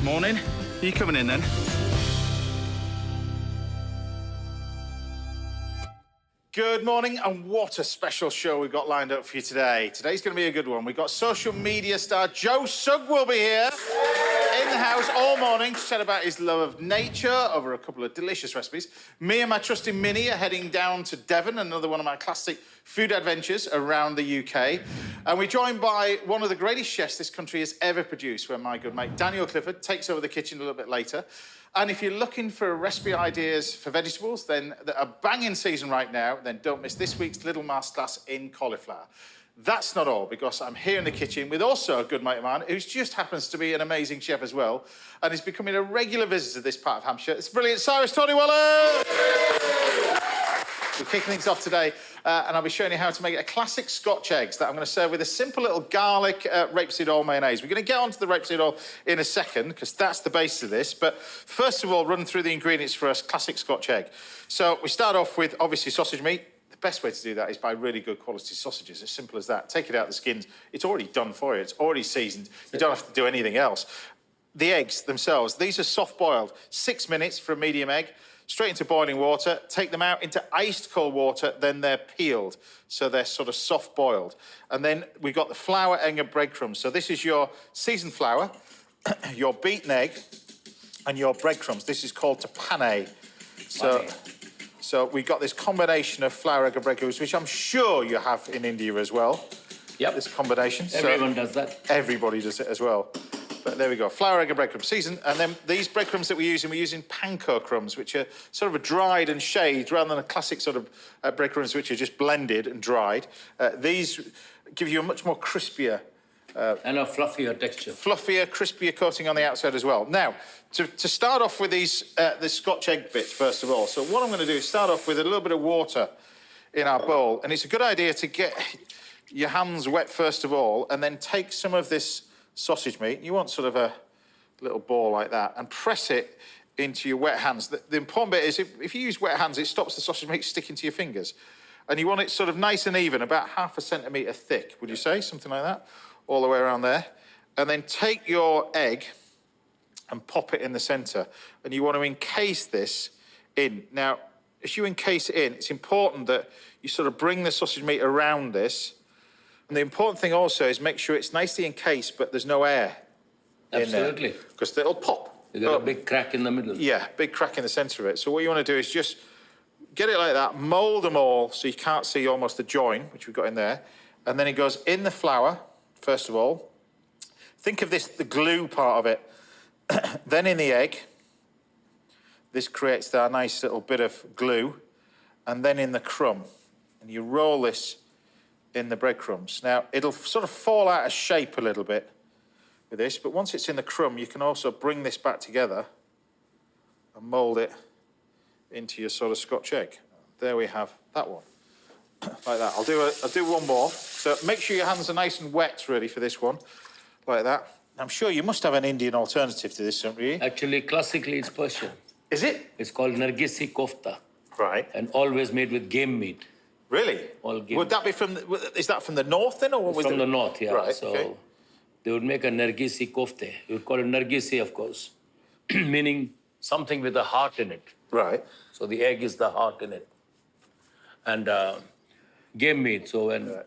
Morning. Are you coming in then? Good morning, and what a special show we've got lined up for you today. Today's going to be a good one. We've got social media star Joe Sugg will be here in the house all morning to chat about his love of nature over a couple of delicious recipes. Me and my trusty Minnie are heading down to Devon, another one of my classic food adventures around the UK. And we're joined by one of the greatest chefs this country has ever produced, where my good mate Daniel Clifford takes over the kitchen a little bit later. And if you're looking for recipe ideas for vegetables, then that are banging season right now, then don't miss this week's little masterclass in cauliflower. That's not all, because I'm here in the kitchen with also a good mate of mine who just happens to be an amazing chef as well, and is becoming a regular visitor to this part of Hampshire. It's brilliant, Cyrus Todiwala! We're kicking things off today, and I'll be showing you how to make a classic Scotch eggs that I'm going to serve with a simple little garlic rapeseed oil mayonnaise. We're going to get onto the rapeseed oil in a second, because that's the base of this. But first of all, run through the ingredients for a classic Scotch egg. So we start off with, obviously, sausage meat. The best way to do that is by really good quality sausages, as simple as that. Take it out of the skins. It's already done for you. It's already seasoned. You don't have to do anything else. The eggs themselves, these are soft-boiled. 6 minutes for a medium egg. Straight into boiling water, take them out into iced cold water, then they're peeled. So they're sort of soft-boiled. And then we've got the flour, egg and breadcrumbs. So this is your seasoned flour, your beaten egg, and your breadcrumbs. This is called tapane. So we've got this combination of flour, egg and breadcrumbs, which I'm sure you have in India as well. Yep. This combination. Everyone does that. Everybody does it as well. But there we go, flour, egg and breadcrumbs seasoned. And then these breadcrumbs that we're using panko crumbs, which are sort of a dried and shaved rather than a classic sort of breadcrumbs which are just blended and dried. These give you a much more crispier... and a fluffier texture. Fluffier, crispier coating on the outside as well. Now, to start off with these the Scotch egg bits, first of all. So what I'm going to do is start off with a little bit of water in our bowl. And it's a good idea to get your hands wet first of all, and then take some of this sausage meat. You want sort of a little ball like that, and press it into your wet hands. The important bit is if you use wet hands, it stops the sausage meat sticking to your fingers. And you want it sort of nice and even, about 1/2 centimetre thick, would you say? Something like that, all the way around there. And then take your egg and pop it in the centre. And you want to encase this in. Now, as you encase it in, it's important that you sort of bring the sausage meat around this. And the important thing also is make sure it's nicely encased, but there's no air in there. Absolutely. Because it'll pop. You got a big crack in the middle. Yeah, big crack in the centre of it. So what you want to do is just get it like that, mould them all so you can't see almost the join, which we've got in there. And then it goes in the flour, first of all. Think of this, the glue part of it. Then in the egg. This creates that nice little bit of glue. And then in the crumb. And you roll this in the breadcrumbs. Now, it'll sort of fall out of shape a little bit with this, but once it's in the crumb, you can also bring this back together and mould it into your sort of Scotch egg. There we have that one, like that. I'll do one more. So make sure your hands are nice and wet, really, for this one, like that. I'm sure you must have an Indian alternative to this, don't you? Actually, classically, it's Persian. Is it? It's called nargisi kofta. Right. And always made with game meat. Really? All game. Would that be from? Is that from the north then, or what was From the north, yeah. Right. So okay. they would make a nargisi kofte. You would call it nargisi, of course, meaning something with a heart in it. Right. So the egg is the heart in it. And game meat. So when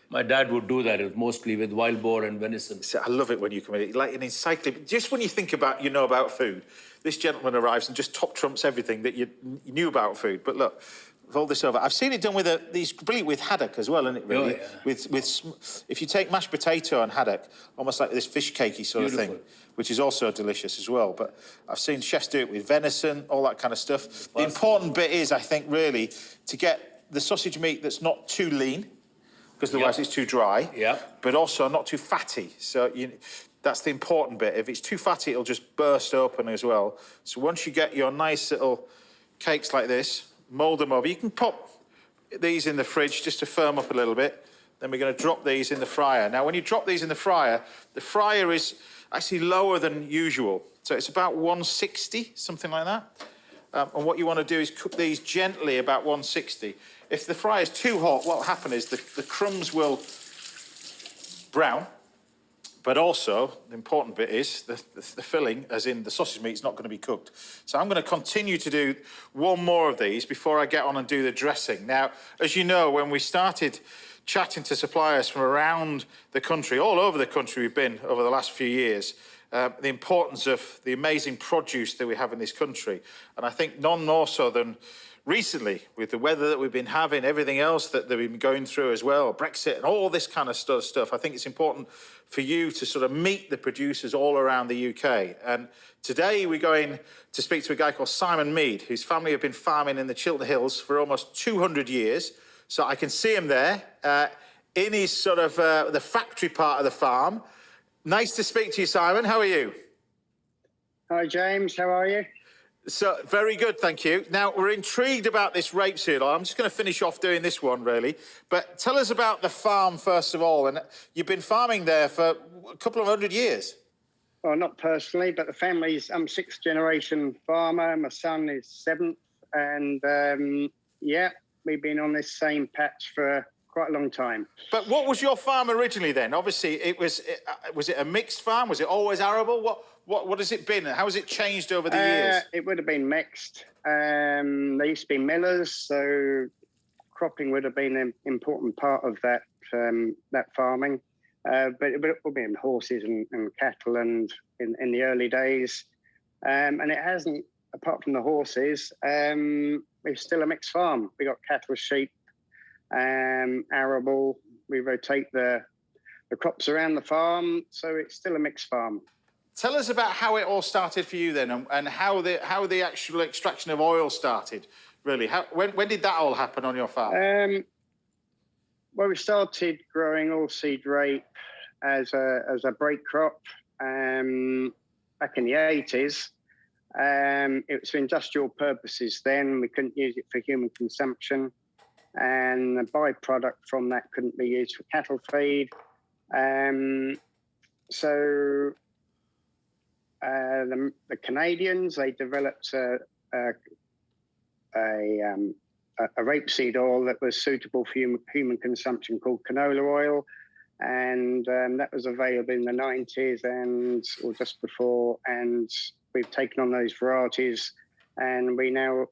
my dad would do that, it was mostly with wild boar and venison. See, I love it when you come in, like an encyclopedia. Just when you think about, about food, this gentleman arrives and just top trumps everything that you knew about food. But look, fold this over. I've seen it done with these brilliant with haddock as well, isn't it? Really, oh, yeah. with if you take mashed potato and haddock, almost like this fish cakey sort of thing, which is also delicious as well. But I've seen chefs do it with venison, all that kind of stuff. The important bit is, I think, really to get the sausage meat that's not too lean, because otherwise it's too dry. Yeah. But also not too fatty. So that's the important bit. If it's too fatty, it'll just burst open as well. So once you get your nice little cakes like this, mould them over. You can pop these in the fridge just to firm up a little bit. Then we're going to drop these in the fryer. Now, when you drop these in the fryer is actually lower than usual. So it's about 160, something like that. And what you want to do is cook these gently about 160. If the fryer is too hot, what will happen is the crumbs will brown, But also, the important bit is the filling, as in the sausage meat's not going to be cooked. So I'm going to continue to do one more of these before I get on and do the dressing. Now, as you know, when we started chatting to suppliers from around the country, all over the country we've been over the last few years, the importance of the amazing produce that we have in this country. And I think none more so than recently, with the weather that we've been having, everything else that we've been going through as well, Brexit and all this kind of stuff, I think it's important for you to sort of meet the producers all around the UK. And today we're going to speak to a guy called Simon Mead, whose family have been farming in the Chiltern Hills for almost 200 years. So I can see him there in his sort of the factory part of the farm. Nice to speak to you, Simon. How are you? Hi, James. How are you? So, very good, thank you. Now, we're intrigued about this rapeseed oil. I'm just going to finish off doing this one, really. But tell us about the farm, first of all. And you've been farming there for a couple of 100 years. Well, not personally, but the family's... I'm sixth generation farmer. My son is seventh. And, yeah, we've been on this same patch for quite a long time. But what was your farm originally then? Obviously, was it a mixed farm? Was it always arable? What has it been? How has it changed over the years? It would have been mixed. They used to be millers, so cropping would have been an important part of that farming. But it would have been horses and cattle and in the early days. And it hasn't, apart from the horses, it's still a mixed farm. We got cattle, sheep, arable. We rotate the crops around the farm, so it's still a mixed farm. Tell us about how it all started for you then, and how the actual extraction of oil started, really. When did that all happen on your farm? Well, we started growing oilseed rape as a break crop back in the 80s. It was for industrial purposes then. We couldn't use it for human consumption. And the byproduct from that couldn't be used for cattle feed. So the Canadians, they developed a rapeseed oil that was suitable for human consumption called canola oil. And that was available in the 90s or just before. And we've taken on those varieties and we now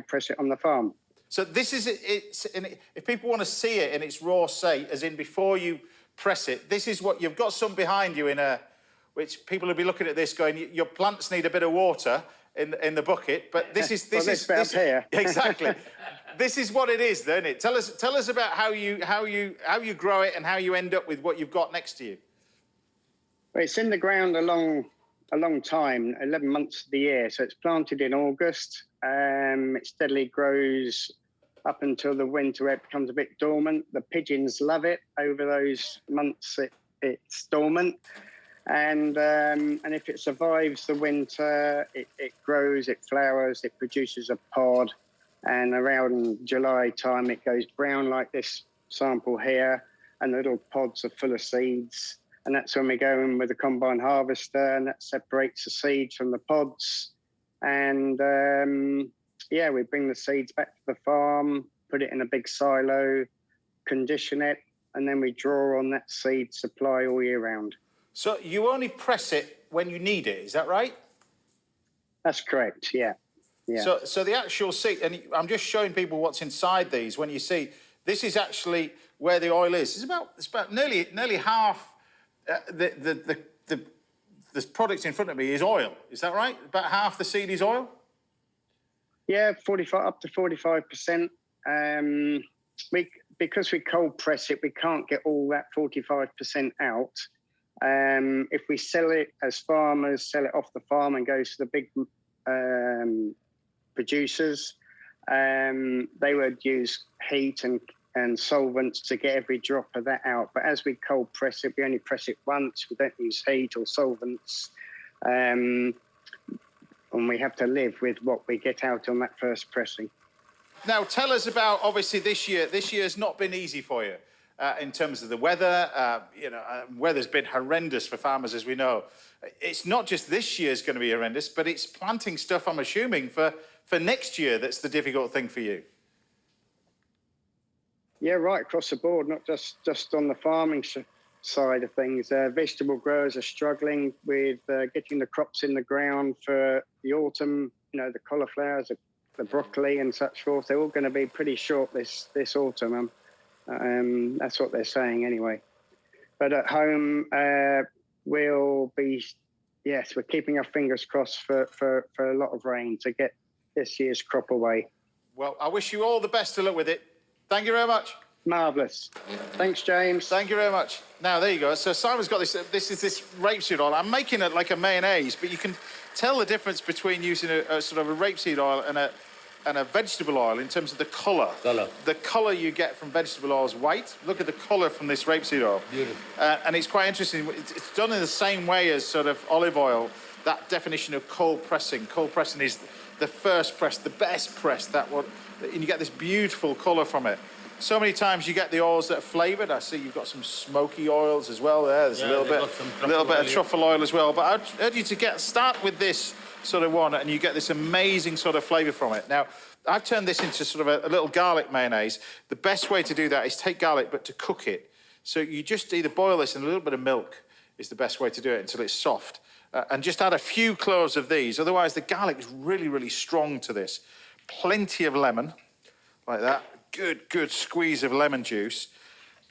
press it on the farm. So this is if people want to see it in its raw state, as in before you press it, this is what you've got. Some behind you which people will be looking at this going, your plants need a bit of water in the bucket, but this is here. Exactly. This is what it is, isn't it? Tell us about how you grow it and how you end up with what you've got next to you. Well, it's in the ground a long time, 11 months of the year. So it's planted in August. It steadily grows up until the winter where it becomes a bit dormant. The pigeons love it. Over those months it's dormant. And if it survives the winter, it grows, it flowers, it produces a pod. And around July time, it goes brown like this sample here. And the little pods are full of seeds. And that's when we go in with the combine harvester, and that separates the seeds from the pods. And we bring the seeds back to the farm, put it in a big silo, condition it, and then we draw on that seed supply all year round. So you only press it when you need it, is that right? That's correct, yeah. So the actual seed, and I'm just showing people what's inside these. When you see, this is actually where the oil is. It's about nearly half. The product in front of me is oil. Is that right? About half the seed is oil? Yeah, 45 up to 45%. Because we cold press it, we can't get all that 45% out. If we sell it as farmers, sell it off the farm and goes to the big producers, they would use heat and solvents to get every drop of that out. But as we cold press it, we only press it once. We don't use heat or solvents. And we have to live with what we get out on that first pressing. Now, tell us about, obviously, this year. This year's not been easy for you in terms of the weather. Weather's been horrendous for farmers, as we know. It's not just this year's going to be horrendous, but it's planting stuff, I'm assuming, for next year that's the difficult thing for you. Yeah, right across the board, not just on the farming side of things. Vegetable growers are struggling with getting the crops in the ground for the autumn. You know, the cauliflowers, the broccoli and such forth. They're all going to be pretty short this autumn. That's what they're saying anyway. But at home, we'll be, yes, we're keeping our fingers crossed for a lot of rain to get this year's crop away. Well, I wish you all the best of luck with it. Thank you very much. Marvellous. Thanks, James. Thank you very much. Now, there you go. So Simon's got this. This is this rapeseed oil. I'm making it like a mayonnaise, but you can tell the difference between using a sort of a rapeseed oil and a vegetable oil in terms of the colour. The colour you get from vegetable oil is white. Look at the colour from this rapeseed oil. Beautiful. And it's quite interesting. It's done in the same way as sort of olive oil. That definition of cold pressing. Cold pressing is the first press, the best press. And you get this beautiful colour from it. So many times you get the oils that are flavoured. I see you've got some smoky oils as well there. There's a little bit of truffle oil as well. But I'd urge you to start with this sort of one, and you get this amazing sort of flavour from it. Now, I've turned this into sort of a little garlic mayonnaise. The best way to do that is take garlic, but to cook it. So you just either boil this in a little bit of milk is the best way to do it until it's soft. And just add a few cloves of these. Otherwise, the garlic is really, really strong to this. Plenty of lemon, like that. Good squeeze of lemon juice.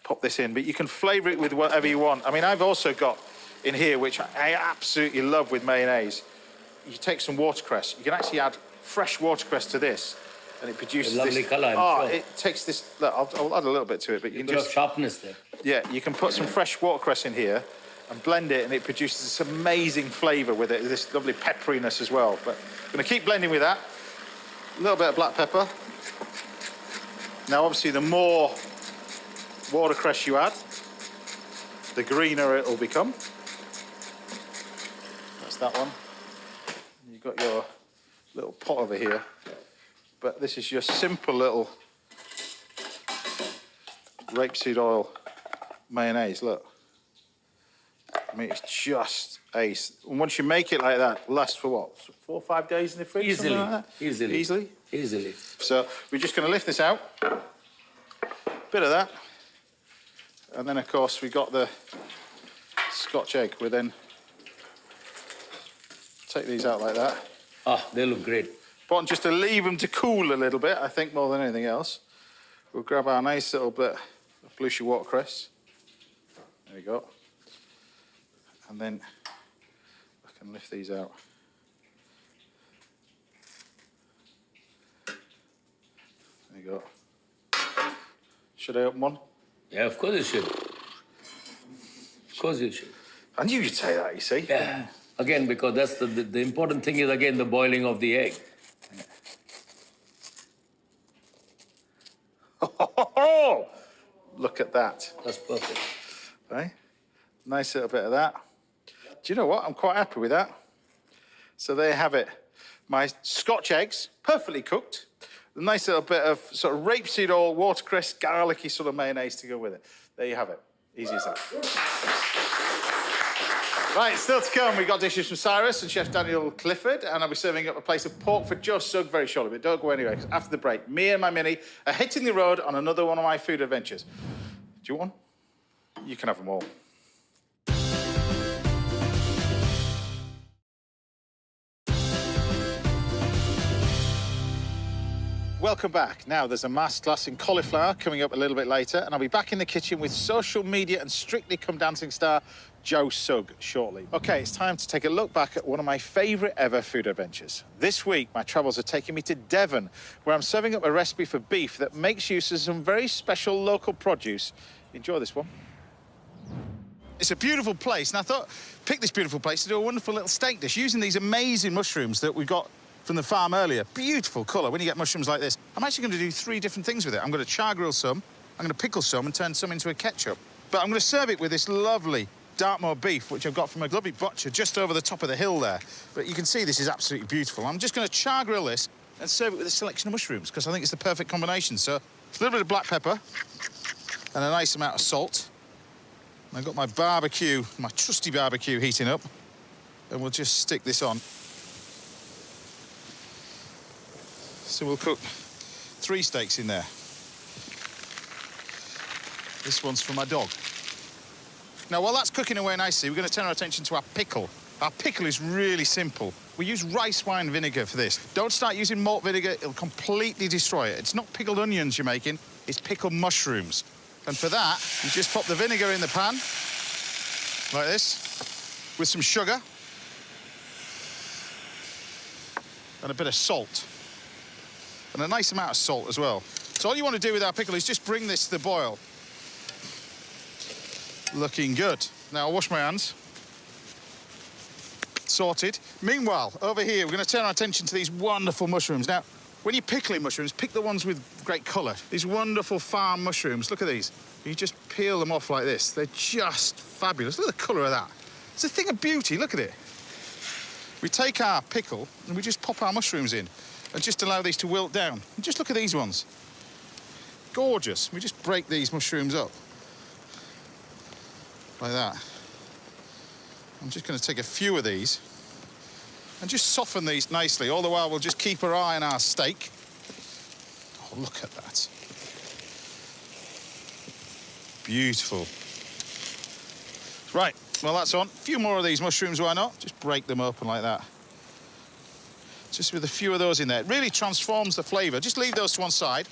Pop this in, but you can flavour it with whatever you want. I mean, I've also got in here, which I absolutely love with mayonnaise. You take some watercress. You can actually add fresh watercress to this, and it produces a lovely colour. Sure. It takes this. Look, I'll add a little bit to it, but you can just sharpness there. Yeah, you can put some fresh watercress in here and blend it, and it produces this amazing flavour with it. This lovely pepperiness as well. But I'm going to keep blending with that. A little bit of black pepper. Now, obviously, the more watercress you add, the greener it will become. That's that one. You've got your little pot over here. But this is your simple little rapeseed oil mayonnaise, look. I mean, it's just ace. And once you make it like that, it lasts for what, 4 or 5 days in the fridge? Easily. Like Easily. So we're just going to lift this out. Bit of that. And then, of course, we got the Scotch egg. We then take these out like that. Ah, they look great. Important just to leave them to cool a little bit, I think, more than anything else. We'll grab our nice little bit of blueshy watercress. There we go. And then I can lift these out. There you go. Should I open one? Yeah, of course you should. Of course you should. I knew you'd say that, you see. Yeah. Again, because that's the important thing is, again, the boiling of the egg. Oh, look at that. That's perfect. Right? Nice little bit of that. Do you know what? I'm quite happy with that. So there you have it. My Scotch eggs, perfectly cooked. A nice little bit of sort of rapeseed oil, watercress, garlicky sort of mayonnaise to go with it. There you have it. Easy as that. Right, still to come, we got dishes from Cyrus and Chef Daniel Clifford, and I'll be serving up a plate of pork for Joe Sugg very shortly, but don't go anywhere, because after the break, me and my Mini are hitting the road on another one of my food adventures. Do you want one? You can have them all. Welcome back. Now, there's a masterclass in cauliflower coming up a little bit later, and I'll be back in the kitchen with social media and Strictly Come Dancing star Joe Sugg shortly. OK, it's time to take a look back at one of my favourite ever food adventures. This week, my travels are taking me to Devon, where I'm serving up a recipe for beef that makes use of some very special local produce. Enjoy this one. It's a beautiful place, and I thought, pick this beautiful place to do a wonderful little steak dish using these amazing mushrooms that we got from the farm earlier. Beautiful colour when you get mushrooms like this. I'm actually going to do 3 different things with it. I'm going to char grill some, I'm going to pickle some and turn some into a ketchup. But I'm going to serve it with this lovely Dartmoor beef, which I've got from a lovely butcher just over the top of the hill there. But you can see this is absolutely beautiful. I'm just going to char grill this and serve it with a selection of mushrooms, because I think it's the perfect combination. So a little bit of black pepper and a nice amount of salt. And I've got my barbecue, my trusty barbecue heating up, and we'll just stick this on. So we'll cook 3 steaks in there. This one's for my dog. Now, while that's cooking away nicely, we're going to turn our attention to our pickle. Our pickle is really simple. We use rice wine vinegar for this. Don't start using malt vinegar, it'll completely destroy it. It's not pickled onions you're making, it's pickled mushrooms. And for that, you just pop the vinegar in the pan, like this, with some sugar and a bit of salt. And a nice amount of salt as well. So all you want to do with our pickle is just bring this to the boil. Looking good. Now I'll wash my hands. Sorted. Meanwhile, over here, we're going to turn our attention to these wonderful mushrooms. Now, when you're pickling mushrooms, pick the ones with great colour. These wonderful farm mushrooms, look at these. You just peel them off like this. They're just fabulous. Look at the colour of that. It's a thing of beauty, look at it. We take our pickle and we just pop our mushrooms in and just allow these to wilt down. And just look at these ones. Gorgeous. We just break these mushrooms up. Like that. I'm just going to take a few of these and just soften these nicely. All the while, we'll just keep our eye on our steak. Oh, look at that. Beautiful. Right, well, that's on. A few more of these mushrooms, why not? Just break them open like that. Just with a few of those in there. It really transforms the flavour. Just leave those to one side.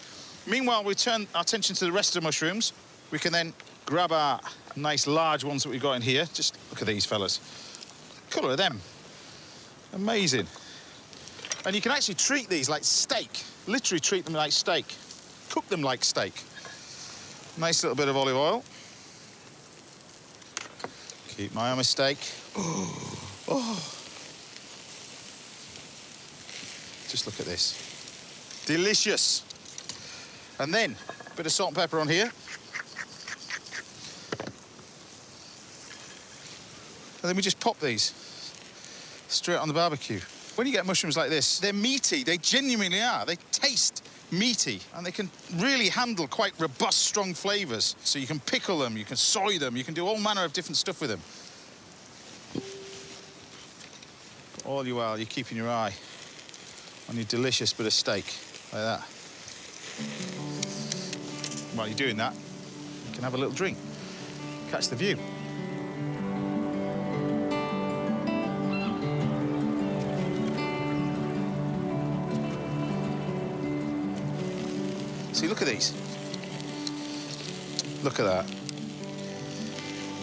Meanwhile, we turn our attention to the rest of the mushrooms. We can then grab our nice large ones that we've got in here. Just look at these fellas. Colour of them. Amazing. And you can actually treat these like steak. Literally treat them like steak. Cook them like steak. Nice little bit of olive oil. Keep my eye on my steak. Oh. Oh. Just look at this. Delicious. And then a bit of salt and pepper on here. And then we just pop these straight on the barbecue. When you get mushrooms like this, they're meaty. They genuinely are. They taste meaty, and they can really handle quite robust, strong flavours. So you can pickle them, you can soy them, you can do all manner of different stuff with them. All the while, you're keeping your eye on your delicious bit of steak, like that. While you're doing that, you can have a little drink, catch the view. See, look at these. Look at that.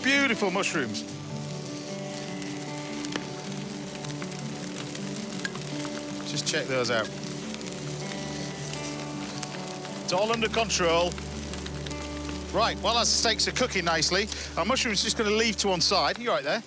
Beautiful mushrooms. Just check those out. It's all under control. Right, while our steaks are cooking nicely, our mushrooms are just going to leave to one side. You right there?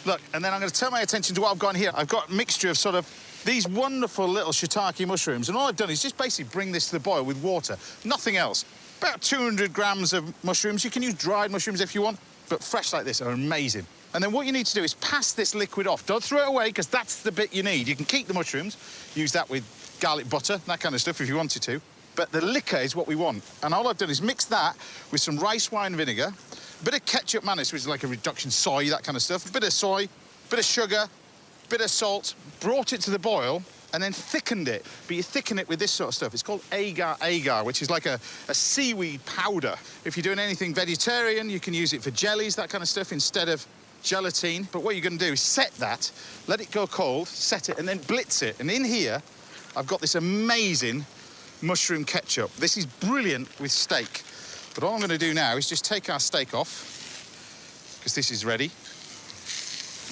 Look, and then I'm going to turn my attention to what I've got in here. I've got a mixture of sort of these wonderful little shiitake mushrooms, and all I've done is just basically bring this to the boil with water, nothing else. About 200 grams of mushrooms. You can use dried mushrooms if you want, but fresh like this are amazing. And then what you need to do is pass this liquid off. Don't throw it away, because that's the bit you need. You can keep the mushrooms, use that with garlic butter, that kind of stuff if you wanted to, but the liquor is what we want. And all I've done is mix that with some rice wine vinegar, a bit of ketchup mayonnaise, which is like a reduction soy, that kind of stuff, a bit of soy, a bit of sugar, bit of salt, brought it to the boil, and then thickened it. But you thicken it with this sort of stuff. It's called agar, which is like a seaweed powder. If you're doing anything vegetarian, you can use it for jellies, that kind of stuff, instead of gelatine. But what you're going to do is set that, let it go cold, set it, and then blitz it. And in here, I've got this amazing mushroom ketchup. This is brilliant with steak. But all I'm going to do now is just take our steak off, because this is ready.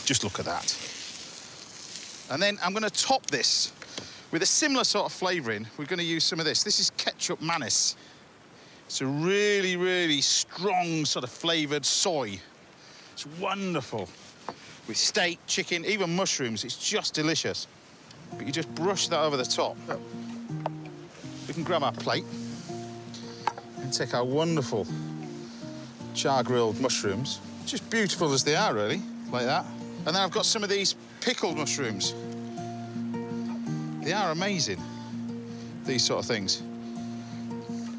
Just look at that. And then I'm going to top this with a similar sort of flavouring. We're going to use some of this. This is ketchup mayonnaise. It's a really, really strong sort of flavoured soy. It's wonderful. With steak, chicken, even mushrooms, it's just delicious. But you just brush that over the top. We can grab our plate and take our wonderful char-grilled mushrooms. Just beautiful as they are, really, like that. And then I've got some of these pickled mushrooms. They are amazing, these sort of things.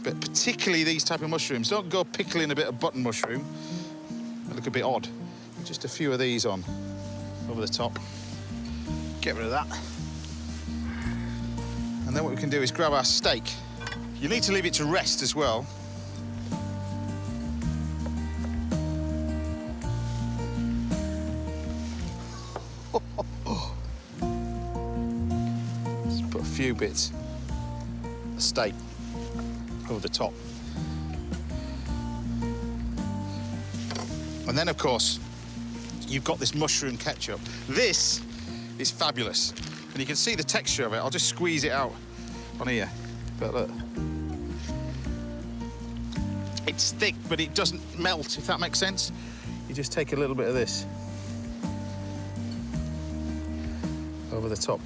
But particularly these type of mushrooms. Don't go pickling a bit of button mushroom. They look a bit odd. Just a few of these on over the top. Get rid of that. And then what we can do is grab our steak. You need to leave it to rest as well. few bits of steak over the top. And then, of course, you've got this mushroom ketchup. This is fabulous. And you can see the texture of it. I'll just squeeze it out on here. But look. It's thick, but it doesn't melt, if that makes sense. You just take a little bit of this over the top.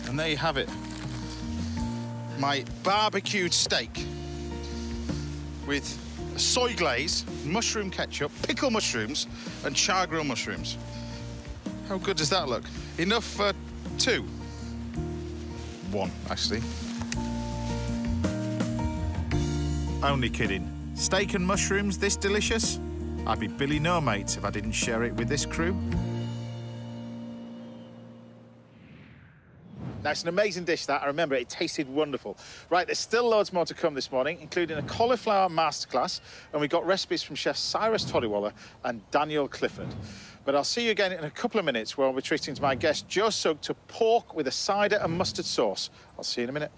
And there you have it. My barbecued steak with a soy glaze, mushroom ketchup, pickle mushrooms, and char grill mushrooms. How good does that look? Enough for two? One, actually. Only kidding. Steak and mushrooms this delicious? I'd be Billy No Mates if I didn't share it with this crew. Now, it's an amazing dish, that. I remember it tasted wonderful. Right, there's still loads more to come this morning, including a cauliflower masterclass, and we've got recipes from chefs Cyrus Todiwala and Daniel Clifford. But I'll see you again in a couple of minutes, where I'll be treating to my guest Joe Sugg to pork with a cider and mustard sauce. I'll see you in a minute.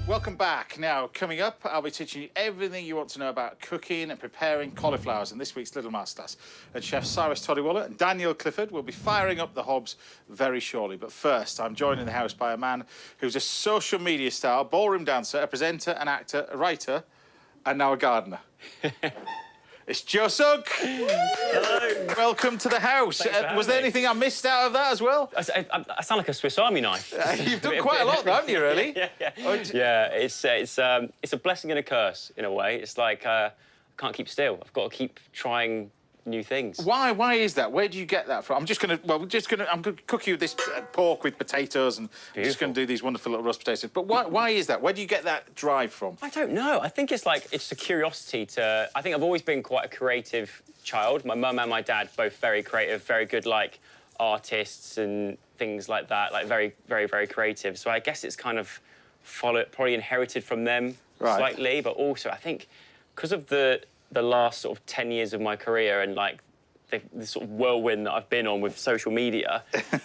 Welcome back. Now, coming up, I'll be teaching you everything you want to know about cooking and preparing cauliflowers in this week's Little Masterclass. And Chef Cyrus Todiwala and Daniel Clifford will be firing up the hobs very shortly. But first, I'm joined in the house by a man who's a social media star, ballroom dancer, a presenter, an actor, a writer, and now a gardener. It's Joe Sugg. Hello. Welcome to the house. Was there anything I missed out of that as well? I sound like a Swiss Army knife. You've done quite a lot, haven't you, really? Yeah, it's a blessing and a curse, in a way. It's like, I can't keep still. I've got to keep trying new things. Why? Why is that? Where do you get that from? I'm gonna cook you this pork with potatoes, and I'm just gonna do these wonderful little roast potatoes. But why is that? Where do you get that drive from? I don't know. I think it's a curiosity to. I think I've always been quite a creative child. My mum and my dad both very creative, very good artists and things like that. Very, very, very creative. So I guess it's kind of probably inherited from them slightly, but also I think because of the last sort of 10 years of my career and the sort of whirlwind that I've been on with social media,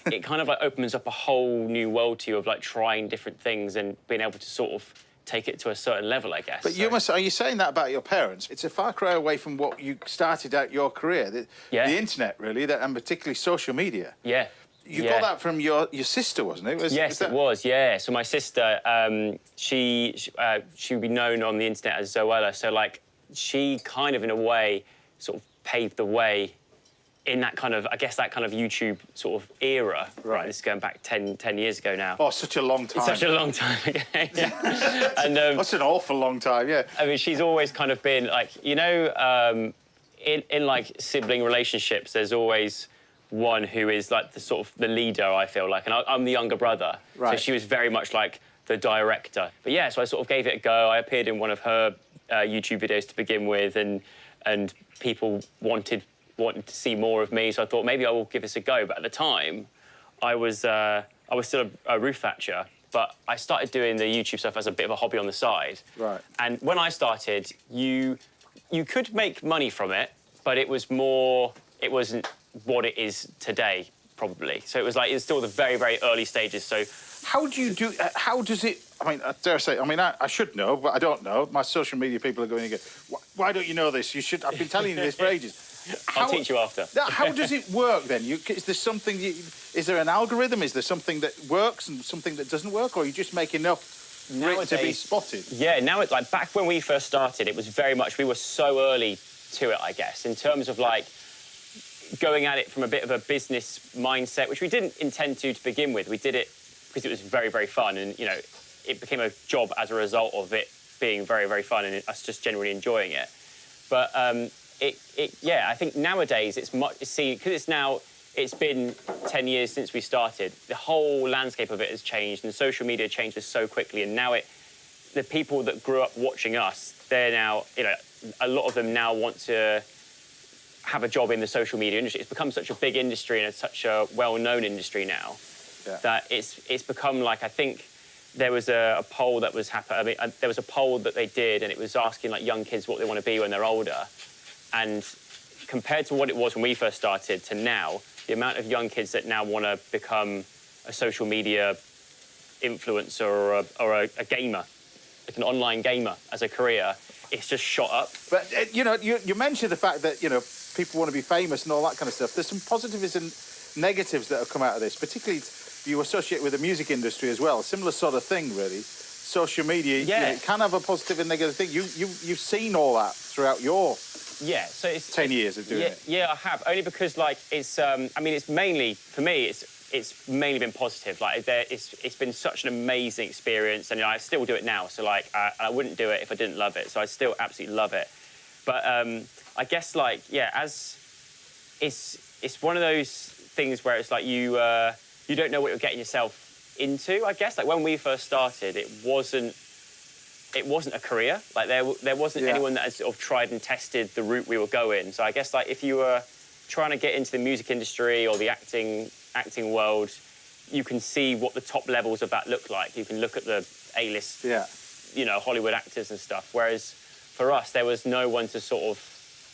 it kind of opens up a whole new world to you of trying different things and being able to sort of take it to a certain level, I guess. But are you saying that about your parents? It's a far cry away from what you started out your career, the internet really, and particularly social media. Yeah. You got that from your sister, wasn't it? Yes, it was, yeah. So my sister, she would be known on the internet as Zoella, so she kind of, in a way, sort of paved the way in that kind of, I guess, that kind of YouTube sort of era. Right. This is going back 10 years ago now. Oh, such a long time. Such a long time ago. And, that's an awful long time, yeah. I mean, she's always kind of been, in sibling relationships, there's always one who is, the leader, I feel like, and I'm the younger brother. Right. So she was very much like the director. But, yeah, so I sort of gave it a go. I appeared in one of her YouTube videos to begin with, and people wanted to see more of me, so I thought maybe I will give this a go. But at the time, I was still a roof thatcher, but I started doing the YouTube stuff as a bit of a hobby on the side. Right. And when I started, you could make money from it, but it wasn't what it is today, probably. So it was still the very, very early stages. So how does it? I mean, I dare say. I mean, I should know, but I don't know. My social media people are going to go, why don't you know this? You should. I've been telling you this for ages. I'll teach you after. How does it work then? Is there something? Is there an algorithm? Is there something that works and something that doesn't work, or you just make enough for it to be spotted? Yeah. Now it's back when we first started, it was very much we were so early to it, I guess, in terms of going at it from a bit of a business mindset, which we didn't intend to begin with. We did it because it was very, very fun, and it became a job as a result of it being very, very fun and us just generally enjoying it. But I think nowadays it's much because it's been 10 years since we started. The whole landscape of it has changed, and social media changes so quickly. And now the people that grew up watching us, they're now a lot of them now want to have a job in the social media industry. It's become such a big industry and it's such a well-known industry now that it's become like, I think there was a poll that was happening. I mean, there was a poll that they did, and it was asking like young kids what they want to be when they're older. And compared to what it was when we first started to now, the amount of young kids that now want to become a social media influencer or a gamer, like an online gamer as a career, it's just shot up. But, you know, you mentioned the fact that, you know, people want to be famous and all that kind of stuff. There's some positives and negatives that have come out of this, particularly you associate with the music industry as well. Similar sort of thing, really. Social media, you know, it can have a positive and negative thing. You've seen all that throughout your so it's 10 years of doing it. Yeah, I have. Only because, like, it's, I mean, it's mainly, for me, it's mainly been positive. Like, it's been such an amazing experience, and you know, I still do it now. So, like, I wouldn't do it if I didn't love it. So I still absolutely love it. But I guess, like, yeah, as it's one of those things where it's like you don't know what you're getting yourself into. I guess, like, when we first started, it wasn't a career. Like, there wasn't anyone that had sort of tried and tested the route we were going. So I guess, like, if you were trying to get into the music industry or the acting world, you can see what the top levels of that look like. You can look at the A-list, you know, Hollywood actors and stuff. Whereas for us, there was no one to sort of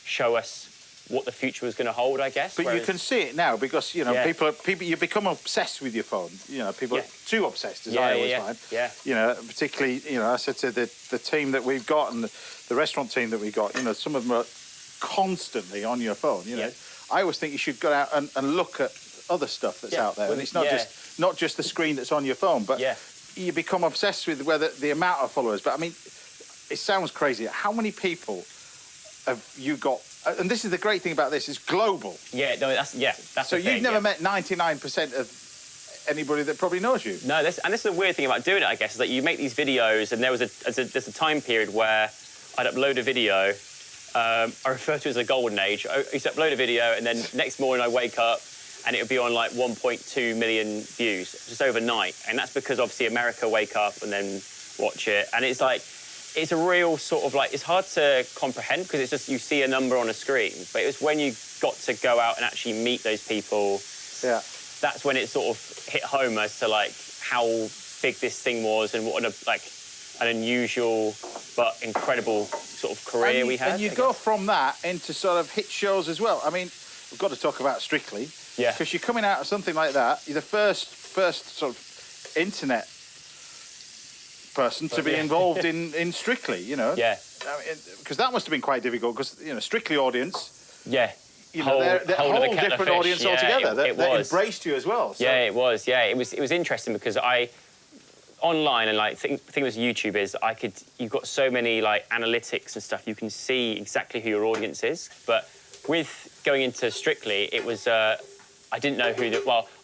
show us what the future was going to hold, I guess. But you can see it now because, you know, people, you become obsessed with your phone. You know, people are too obsessed, as I always find. You know, particularly, you know, I said to the team that we've got and the restaurant team that we got, you know, some of them are constantly on your phone, you know. I always think you should go out and look at other stuff that's out there. And it's not just the screen that's on your phone, but you become obsessed with the amount of followers. But, I mean, it sounds crazy. How many people have you got? And this is the great thing about this, it's global. That's so you've never met 99% of anybody that probably knows you. No, and this is the weird thing about doing it, I guess, is that you make these videos, and there's a time period where I'd upload a video. I refer to it as a golden age. I used to upload a video, and then next morning I wake up, and it would be on like 1.2 million views just overnight. And that's because obviously America wake up and then watch it, and it's like, it's a real sort of like, it's hard to comprehend because it's just you see a number on a screen. But it was when you got to go out and actually meet those people, that's when it sort of hit home as to like how big this thing was and what an unusual but incredible sort of career we had. And you go from that into sort of hit shows as well. I mean, we've got to talk about Strictly. Because you're coming out of something like that, you're the first sort of internet person to be involved in Strictly, you know. Because that must have been quite difficult, because, you know, Strictly audience. You know, they're a whole different audience altogether. They embraced you as well. So. It was. It was interesting because online and like thing with YouTube is you've got so many like analytics and stuff. You can see exactly who your audience is. But with going into Strictly, it was. I didn't know who.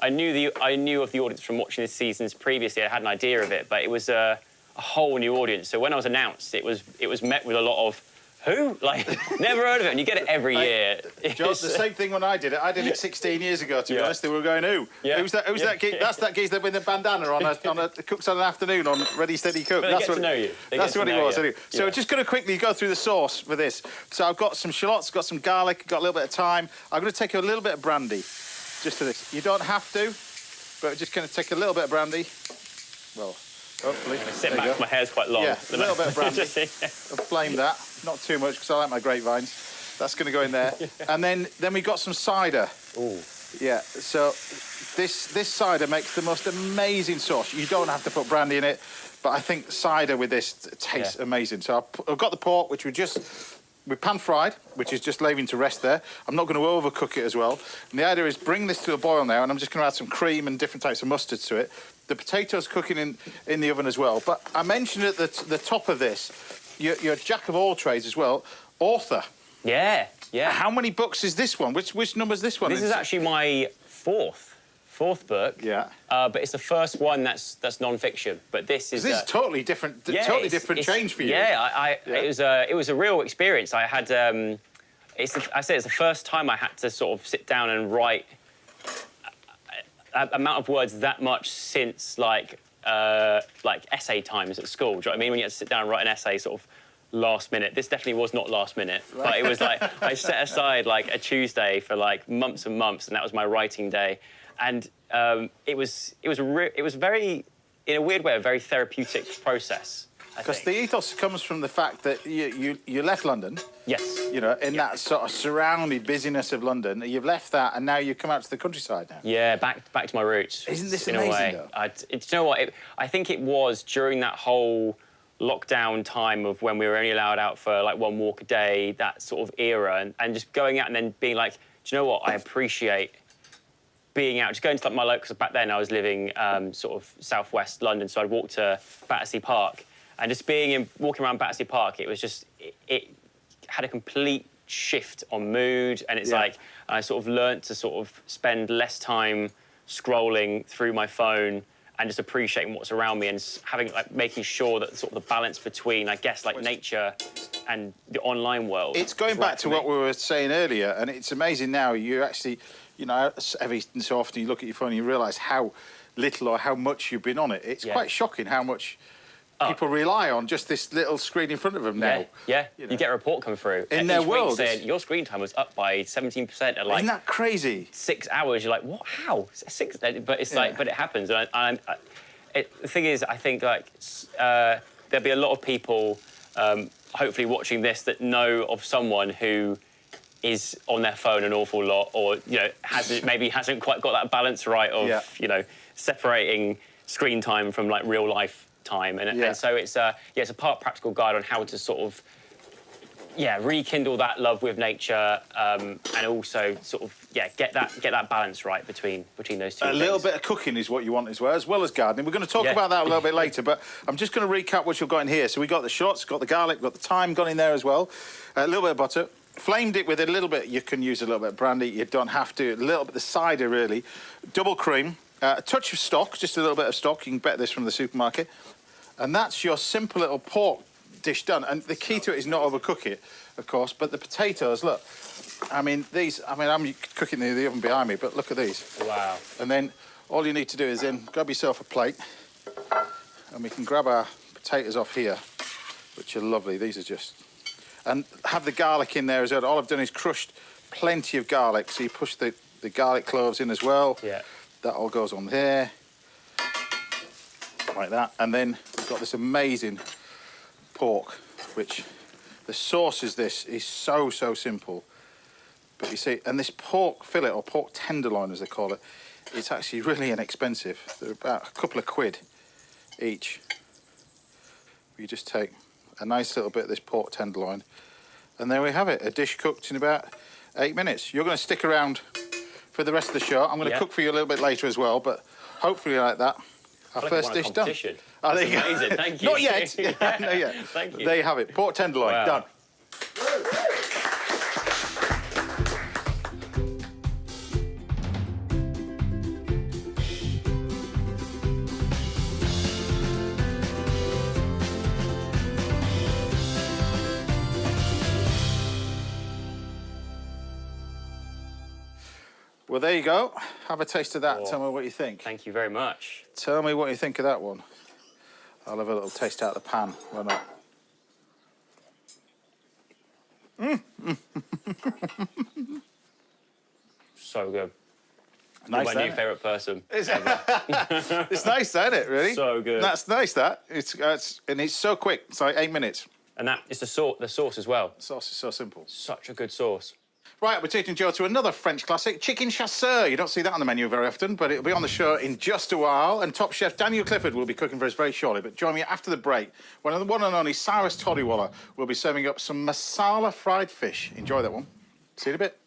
I knew of the audience from watching the seasons previously. I had an idea of it, but it was a whole new audience. So when I was announced, it was met with a lot of who? Like, never heard of it. And you get it every year. Joe, the same thing when I did it. I did it 16 years ago, to be honest. They were going, who? Who's that? Who's that geez? That's that geezer that with the bandana on a Cooks on an Afternoon on Ready, Steady, Cook. That's what, to know you. That's what it was. Anyway. So just going to quickly go through the sauce for this. So I've got some shallots, got some garlic, got a little bit of thyme. I'm going to take a little bit of brandy, just to this. You don't have to, but we're just going to take a little bit of brandy. Well, hopefully. Sit back, my hair's quite long. Yeah, a little bit of brandy. I'll flame that. Not too much, because I like my grapevines. That's going to go in there. And then we got some cider. Ooh. Yeah, so this cider makes the most amazing sauce. You don't have to put brandy in it, but I think cider with this tastes amazing. So I've got the pork, which we pan-fried, which is just leaving to rest there. I'm not going to overcook it as well. And the idea is bring this to a boil now, and I'm just going to add some cream and different types of mustards to it. The potatoes cooking in the oven as well. But I mentioned at the top of this, you're a jack of all trades as well, author. Yeah. How many books is this one? Which number is this one? This is actually my fourth book. Yeah. But it's the first one that's non-fiction. But this is totally different. Totally different change for you. Yeah. It was a real experience. I had. It's the first time I had to sort of sit down and write amount of words that much since like essay times at school. Do you know what I mean? When you had to sit down and write an essay sort of last minute. This definitely was not last minute, but it was like I set aside like a Tuesday for like months and months, and that was my writing day. And it was very, in a weird way, a very therapeutic process. Because the ethos comes from the fact that you left London. Yes. You know, in that sort of surrounded busyness of London, you've left that, and now you've come out to the countryside now. Yeah, back to my roots. Isn't this in amazing, a way? though? You know what? I think it was during that whole lockdown time of when we were only allowed out for like one walk a day, that sort of era, and just going out and then being like, do you know what? I appreciate being out, just going to like my local, because back then I was living sort of southwest London, so I'd walk to Battersea Park, and just walking around Battersea Park, it was just, it had a complete shift on mood, and it's like, I sort of learnt to sort of spend less time scrolling through my phone and just appreciating what's around me, and having like making sure that sort of the balance between, I guess, like nature and the online world. It's going back to what we were saying earlier, and it's amazing now. You actually, you know, every so often you look at your phone and you realise how little or how much you've been on it. It's quite shocking how much people rely on just this little screen in front of them now. Yeah, you know. You get a report come through in their world saying your screen time was up by 17% at like. Isn't that crazy? 6 hours. You're like, what? How? 6? But it's like, but it happens. And the thing is, I think like there'll be a lot of people hopefully watching this that know of someone who is on their phone an awful lot, or you know hasn't quite got that balance right of you know separating screen time from like real life time, and so it's it's a part practical guide on how to sort of rekindle that love with nature, and also sort of get that balance right between those two. A little bit of cooking is what you want as well as gardening. We're going to talk about that a little bit later, but I'm just going to recap what you've got in here. So we got the shots, got the garlic, got the thyme gone in there as well, a little bit of butter. Flamed it with a little bit. You can use a little bit of brandy. You don't have to. A little bit of the cider, really. Double cream, a touch of stock, just a little bit of stock. You can get this from the supermarket, and that's your simple little pork dish done. And the key to it is not overcook it, of course. But the potatoes, look. I mean, these. I mean, I'm cooking in the oven behind me, but look at these. Wow. And then all you need to do is then grab yourself a plate, and we can grab our potatoes off here, which are lovely. These are just. And have the garlic in there as well. All I've done is crushed plenty of garlic. So you push the garlic cloves in as well. Yeah. That all goes on there. Like that. And then we've got this amazing pork, which the sauce is so simple. But you see, and this pork fillet, or pork tenderloin as they call it, it's actually really inexpensive. They're about a couple of quid each. You just take a nice little bit of this pork tenderloin, and there we have it, a dish cooked in about 8 minutes. You're going to stick around for the rest of the show. I'm going to cook for you a little bit later as well, but hopefully like that, our first dish done. Oh, there you go. Amazing, thank you. Not yet. Not yet. Thank you. There you have it, pork tenderloin, done. Well, there you go. Have a taste of that. Oh, tell me what you think. Thank you very much. Tell me what you think of that one. I'll have a little taste out of the pan. Why not? So good. Nice, You're my new favourite person. It's nice, isn't it, really? So good. That's nice, that. And it's so quick. It's like 8 minutes. And that is the sauce as well. The sauce is so simple. Such a good sauce. Right, we're taking Joe to another French classic, chicken chasseur. You don't see that on the menu very often, but it'll be on the show in just a while. And top chef Daniel Clifford will be cooking for us very shortly. But join me after the break, when the one and only Cyrus Todiwala will be serving up some masala fried fish. Enjoy that one. See you in a bit.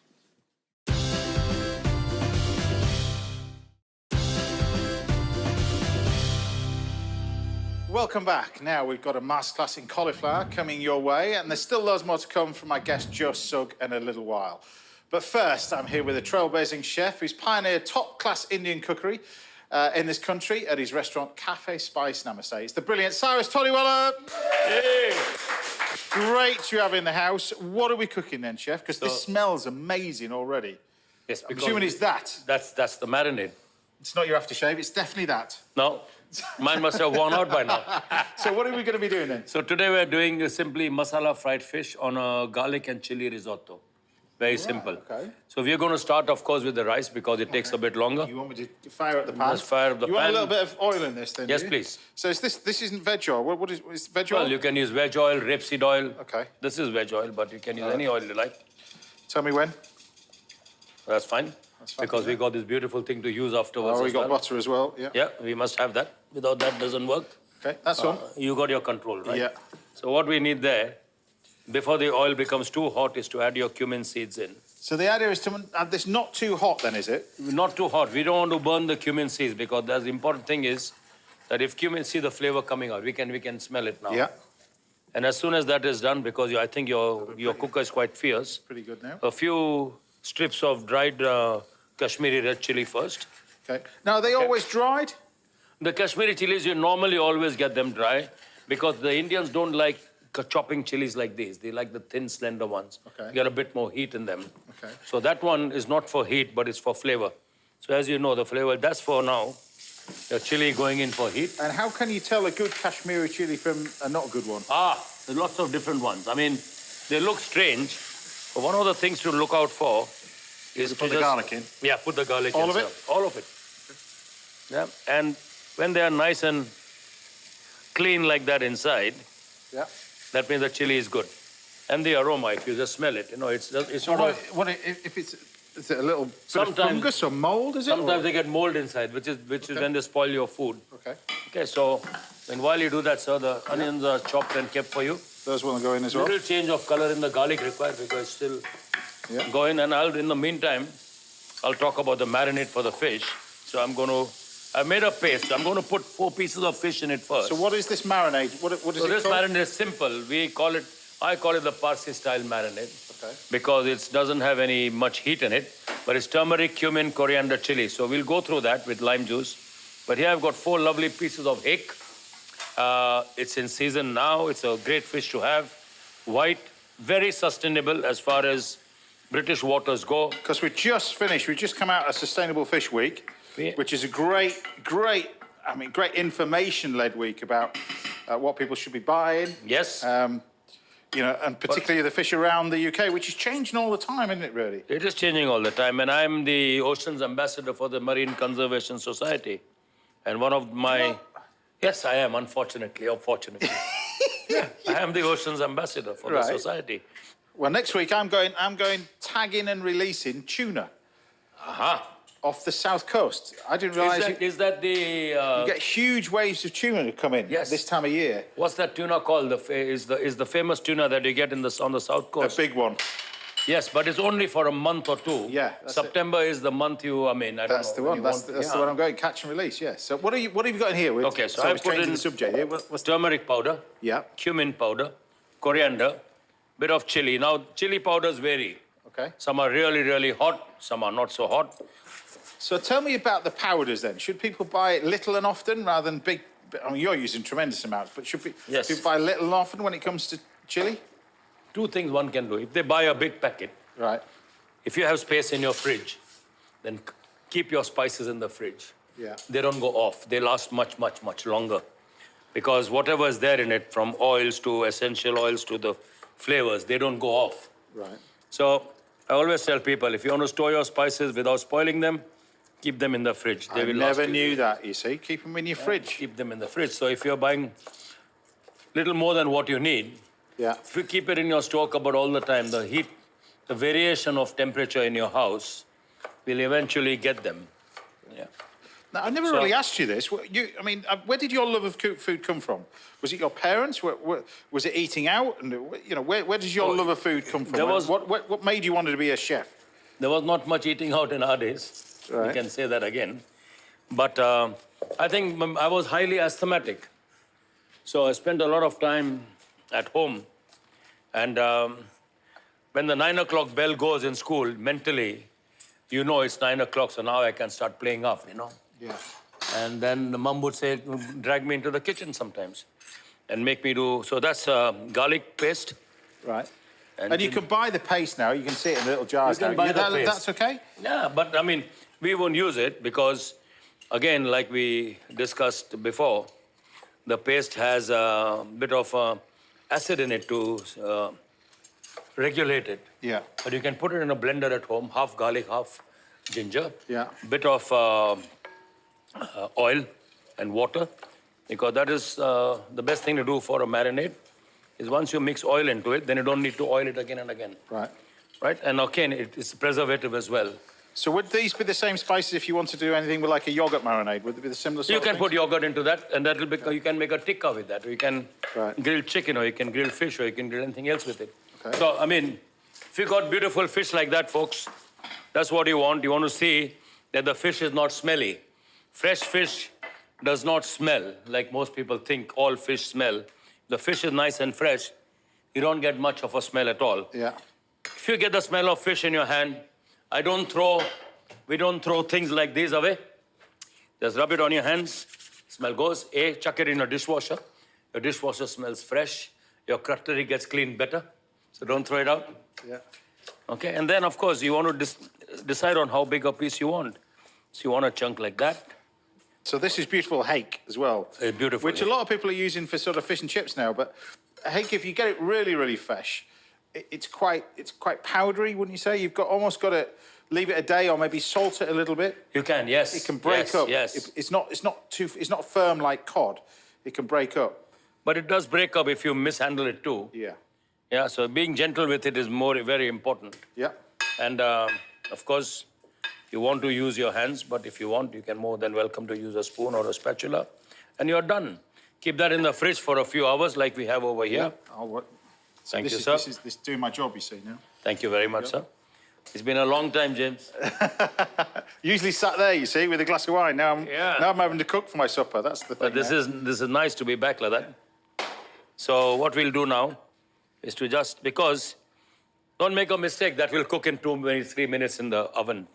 Welcome back. Now we've got a masterclass in cauliflower coming your way, and there's still loads more to come from my guest Joe Sugg in a little while. But first, I'm here with a trailblazing chef who's pioneered top-class Indian cookery in this country at his restaurant Cafe Spice Namaste. It's the brilliant Cyrus Todiwala. Hey. Great to have in the house. What are we cooking then, chef? Because this smells amazing already. Yes, I'm assuming it's that. That's the marinade. It's not your aftershave. It's definitely that. No, Mine must have worn out by now. So what are we going to be doing then? So today we're doing simply masala fried fish on a garlic and chili risotto. Very simple. Okay. So we're going to start, of course, with the rice because it takes a bit longer. You want me to fire up the pan? Let's fire up the You pan. want a little bit of oil in this then? Yes, do you? please. So is this isn't veg oil? What is veg oil? Well, you can use veg oil, rapeseed oil. Okay. This is veg oil, but you can use any oil you like. Tell me when. That's fine. Because we got this beautiful thing to use afterwards. Oh, we as got well. butter as well. Yeah. Yeah, we must have that. Without that, doesn't work. Okay, that's on. You got your control, right? Yeah. So what we need there, before the oil becomes too hot, is to add your cumin seeds in. So the idea is to add this not too hot then, is it? Not too hot. We don't want to burn the cumin seeds because the important thing is that if cumin see the flavor coming out, we can smell it now. Yeah. And as soon as that is done, because I think your cooker is quite fierce, Pretty good now. a few strips of dried Kashmiri red chili first. Okay. Now, are they always dried? The Kashmiri chilies, you normally always get them dry because the Indians don't like chopping chilies like these. They like the thin, slender ones. Okay. Get a bit more heat in them. Okay. So that one is not for heat, but it's for flavor. So as you know, the flavor, that's for now. The chili going in for heat. And how can you tell a good Kashmiri chili from a not good one? There's lots of different ones. I mean, they look strange, but one of the things to look out for is Put the garlic in? Yeah, put the garlic in. All of it? All of it. Yeah, and when they are nice and clean like that inside, Yeah. that means the chili is good. And the aroma, if you just smell it, it's sort of... If it's is it a little bit of Sometimes- fungus or mold, is it? Sometimes they get mold inside, which is when they spoil your food. Okay. Okay, so then while you do that, sir, the onions are chopped and kept for you. Those will go in as well. Little change of color in the garlic required because it's still Yeah. going. And in the meantime, I'll talk about the marinade for the fish. So I made a paste. I'm going to put 4 pieces of fish in it first. So what is this marinade? What is So it this called? marinade is simple. I call it the Parsi style marinade. Okay. Because it doesn't have any much heat in it, but it's turmeric, cumin, coriander, chili. So we'll go through that with lime juice. But here I've got 4 lovely pieces of hake. It's in season now. It's a great fish to have. White, very sustainable as far as British waters go. Because we just finished, we just come out of Sustainable Fish Week, Yeah. which is a great information-led week about what people should be buying. Yes. And particularly the fish around the UK, which is changing all the time, isn't it, really? It is changing all the time, and I'm the Oceans Ambassador for the Marine Conservation Society. And one of my... Yes, I am, unfortunately or fortunately. Yeah, I am the Oceans Ambassador for the society. Well, next week I'm going tagging and releasing tuna off the south coast. I didn't realise Is that the... you get huge waves of tuna to come in this time of year. What's that tuna called? Is the famous tuna that you get on the south coast? A big one. Yes, but it's only for a month or 2. Yeah, that's September is the month I don't know. That's the one. That's the one I'm going catch and release. Yes. So what have you got in here? Okay, so I put changing in the subject here. What's turmeric powder, cumin powder, coriander, bit of chili. Now chili powders vary. Okay. Some are really, really hot. Some are not so hot. So tell me about the powders then. Should people buy it little and often rather than big? I mean, you're using tremendous amounts, but should people buy little and often when it comes to chili? 2 things one can do. If they buy a big packet, right. If you have space in your fridge, then keep your spices in the fridge. Yeah. They don't go off. They last much, much, much longer. Because whatever is there in it, from oils to essential oils to the flavors, they don't go off. Right. So I always tell people, if you want to store your spices without spoiling them, keep them in the fridge. They I will never last knew that, you see. Keep them in your fridge. Keep them in the fridge. So if you're buying little more than what you need, if you keep it in your store cupboard all the time, the heat, the variation of temperature in your house will eventually get them. Yeah. Now, I never really asked you this. Where did your love of food come from? Was it your parents? Was it eating out? And where does your love of food come from? What made you want to be a chef? There was not much eating out in our days. Right. We can say that again. But I think I was highly asthmatic. So I spent a lot of time at home. And when the 9 o'clock bell goes in school, mentally, it's 9 o'clock, so now I can start playing off, Yeah. And then the mum would say, drag me into the kitchen sometimes and make me do... So that's garlic paste. Right. And you can buy the paste now. You can see it in little jars now. Buy the paste. That's okay? Yeah, but, we won't use it because Again, like we discussed before, the paste has a bit of acid in it to regulate it. Yeah. But you can put it in a blender at home, half garlic, half ginger. Yeah. Bit of oil and water, because that is the best thing to do for a marinade, is once you mix oil into it, then you don't need to oil it again and again. Right. Right? And again, it's preservative as well. So would these be the same spices if you want to do anything with like a yogurt marinade? Would it be the similar sort You of can things? put yogurt into that, and that will be, you can make a tikka with that. Or you can Right. grill chicken, or you can grill fish, or you can grill anything else with it. Okay. So, I mean, if you got beautiful fish like that, folks, that's what you want. You want to see that the fish is not smelly. Fresh fish does not smell like most people think all fish smell. The fish is nice and fresh. You don't get much of a smell at all. Yeah. If you get the smell of fish in your hand, we don't throw things like these away. Just rub it on your hands. Smell goes. Chuck it in a dishwasher. Your dishwasher smells fresh. Your cutlery gets cleaned better. So don't throw it out. Yeah. Okay, and then of course you want to decide on how big a piece you want. So you want a chunk like that. So this is beautiful hake as well. Beautiful. Which a lot of people are using for sort of fish and chips now. But hake, if you get it really, really fresh, it's quite powdery, wouldn't you say? You've almost got to leave it a day or maybe salt it a little bit. You can, yes. It can break up. Yes. It's not firm like cod. It can break up. But it does break up if you mishandle it too. Yeah. Yeah, so being gentle with it is very important. Yeah. And of course, you want to use your hands, but if you want, you can more than welcome to use a spoon or a spatula, and you're done. Keep that in the fridge for a few hours like we have over here. Yeah. Thank you, sir. This is doing my job, you see, now. Thank you very much, sir. It's been a long time, James. Usually sat there, you see, with a glass of wine. Now I'm having to cook for my supper. That's the thing. But this is nice to be back like that. So what we'll do now is to just, because don't make a mistake, that will cook in 3 minutes in the oven.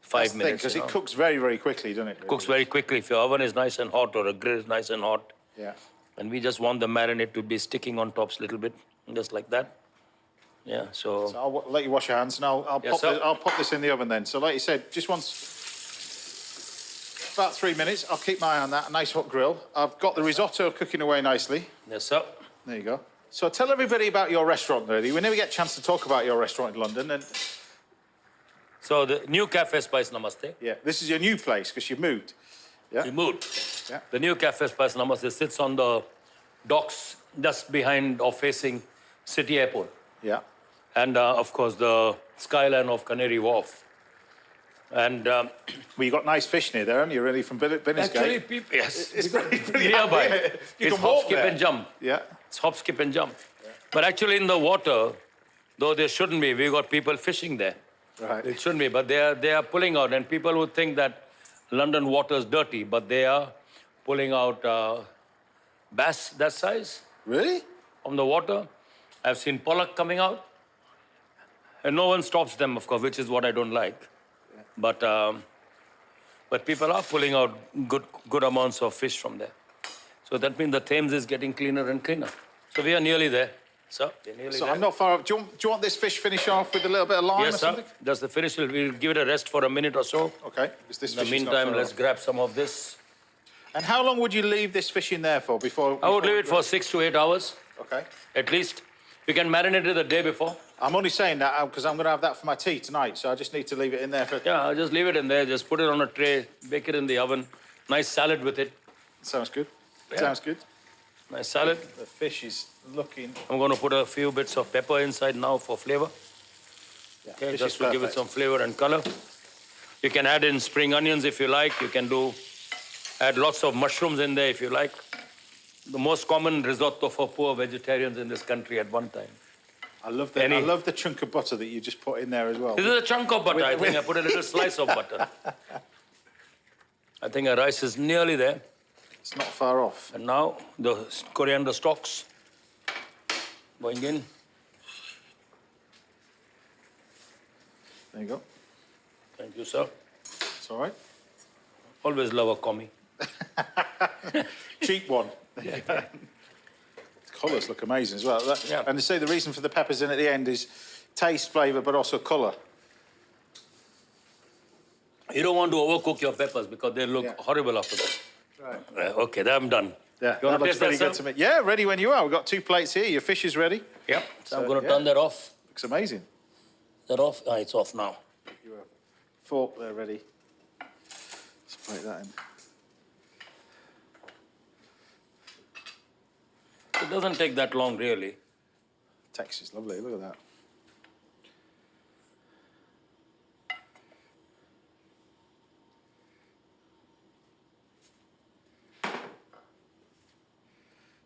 5 minutes. Because it cooks very, very quickly, doesn't it? Really? Cooks very quickly if your oven is nice and hot or a grill is nice and hot. Yeah. And we just want the marinade to be sticking on tops a little bit, just like that. Yeah, So I'll let you wash your hands, and I'll pop this in the oven then. So like you said, just about 3 minutes. I'll keep my eye on that. A nice hot grill. I've got the risotto cooking away nicely. Yes, sir. There you go. So tell everybody about your restaurant, really. We never get a chance to talk about your restaurant in London. And So the new Cafe Spice Namaste. yeah, this is your new place because you've moved. Yeah. We moved. Yeah. The new Cafe Spice Namaste sits on the docks just behind or facing City Airport. Yeah. And of course, the skyline of Canary Wharf. And Well, you got nice fish near there, haven't you? Really, from Billingsgate. actually, people, yes, It's pretty nearby. handy, isn't it? You It's can hop, walk skip, there. and jump. Yeah. It's hop, skip, and jump. But actually, in the water, though there shouldn't be, we've got people fishing there. Right. It shouldn't be, but they are pulling out, and people would think that London water is dirty, but they are pulling out bass that size Really? from the water. I've seen pollock coming out, and no one stops them, of course, which is what I don't like. But people are pulling out good amounts of fish from there. So that means the Thames is getting cleaner and cleaner. So we are nearly there. So we're nearly So there. I'm not far off. Do you want this fish finish off with a little bit of lime or Yes, sir. something? Just the finish. We'll give it a rest for a minute or so. Okay. Because this In the fish is not meantime, far let's off. grab some of this. And how long would you leave this fish in there for before? I would leave it for 6 to 8 hours, Okay. at least. You can marinate it the day before. I'm only saying that because I'm going to have that for my tea tonight, so I just need to leave it in there for. Yeah, I'll just leave it in there. Just put it on a tray, bake it in the oven. Nice salad with it. Sounds good. Yeah. Sounds good. Nice salad. The fish is looking. I'm going to put a few bits of pepper inside now for flavor. Yeah, Okay, fish just is to give it perfect. some flavor and color. You can add in spring onions if you like. You can add lots of mushrooms in there if you like. The most common risotto for poor vegetarians in this country at one time. I love the chunk of butter that you just put in there as well. This is a chunk of butter. I think I put a little slice of butter. I think our rice is nearly there. It's not far off. And now the coriander stalks going in. There you go. Thank you, sir. It's all right. Always love a commie. Cheap one. The colours look amazing as well. Yeah. And they say the reason for the peppers in at the end is taste, flavour, but also colour. You don't want to overcook your peppers because they look horrible after that. Right. Okay, then I'm done. Yeah, that looks really good to me. Yeah, ready when you are. We've got 2 plates here. Your fish is ready. Yep. So I'm going to turn that off. Looks amazing. That off? Ah, it's off now. Your fork there ready. Let's plate that in. It doesn't take that long, really. Texture's lovely. Look at that.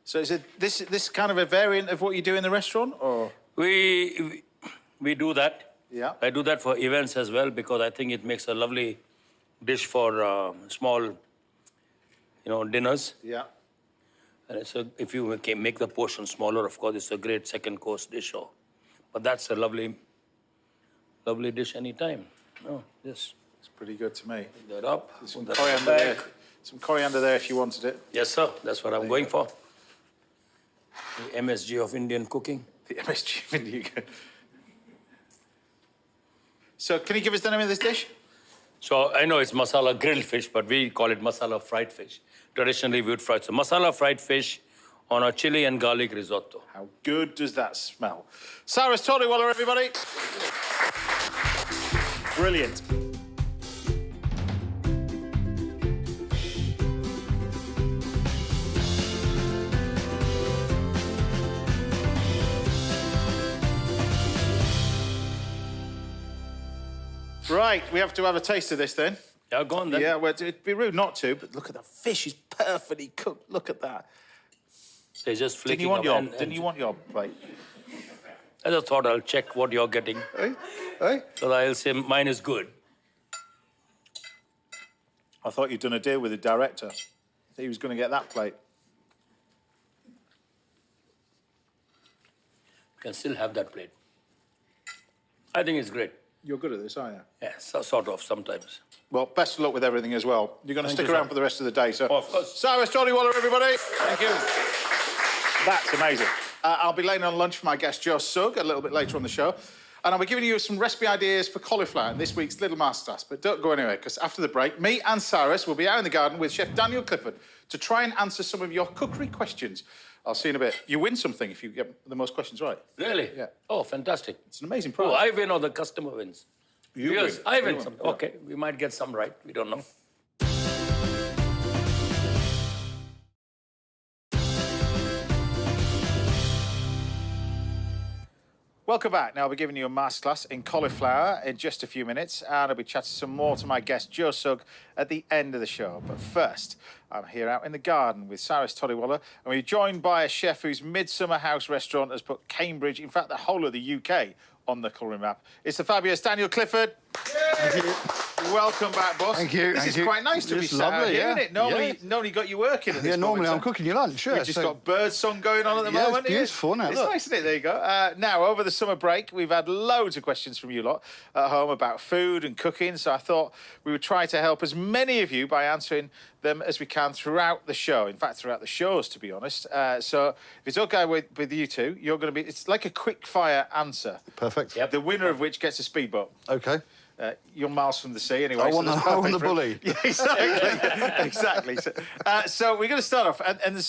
So is it this kind of a variant of what you do in the restaurant, or? We do that. Yeah. I do that for events as well because I think it makes a lovely dish for small, dinners. Yeah. And if you can make the portion smaller, of course, it's a great second course dish. But that's a lovely dish anytime. No, yes. It's pretty good to me. Pick that up. Some coriander there. Some coriander there if you wanted it. Yes, sir. That's what I'm going for. The MSG of Indian cooking. The MSG of Indian cooking. So can you give us the name of this dish? So I know it's masala grilled fish, but we call it masala fried fish. Traditionally, we would fry it. So masala fried fish on a chili and garlic risotto. How good does that smell? Cyrus, Todiwala, everybody. Brilliant. Right, we have to have a taste of this then. Yeah, go on then. Yeah, well, it'd be rude not to, but look at the fish is perfectly cooked. Look at that. They're just flicking Didn't you want your plate? I just thought I'll check what you're getting. Hey? So I'll say mine is good. I thought you'd done a deal with the director. He was going to get that plate. You can still have that plate. I think it's great. You're good at this, aren't you? Yeah, sort of, sometimes. Well, best of luck with everything as well. You're going to stick you, around sir. for the rest of the day, so... Oh, of course. Cyrus, Todiwala, everybody. Thank you. That's amazing. I'll be laying on lunch for my guest, Joe Sugg, a little bit later on the show. And I'll be giving you some recipe ideas for cauliflower in this week's Little Masterclass. But don't go anywhere, because after the break, me and Cyrus will be out in the garden with Chef Daniel Clifford to try and answer some of your cookery questions. I'll see you in a bit. You win something if you get the most questions right. Really? Yeah. Oh, fantastic. It's an amazing prize. Oh, I win or the customer wins? You Yes, win. I win You some. win. Okay, we might get some right. We don't know. Welcome back. Now I'll be giving you a masterclass in cauliflower in just a few minutes, and I'll be chatting some more to my guest, Joe Sugg, at the end of the show. But first, I'm here out in the garden with Cyrus Todiwala, and we're joined by a chef whose Midsummer House restaurant has put Cambridge, in fact, the whole of the UK, on the culinary map. It's the fabulous Daniel Clifford. Thank you. Welcome back, boss. Thank you. This Thank is you. quite nice to be It's sat out lovely, here, yeah. isn't it? Normally got you working at this Yeah, normally I'm moment. cooking your lunch, yeah. We've just got bird song going on at the Yeah, it's moment. beautiful, isn't it? It's Look. nice, isn't it? There you go. Now, over the summer break, we've had loads of questions from you lot at home about food and cooking, so I thought we would try to help as many of you by answering them as we can throughout the show. In fact, throughout the shows, to be honest. So if it's okay with you two, you're going to be... It's like a quick-fire answer. Perfect. The winner of which gets a speedboat. Okay. You're miles from the sea anyway. I want that's the- I want perfect the for it. bully. Yeah, exactly. Exactly. So we're going to start off, and there's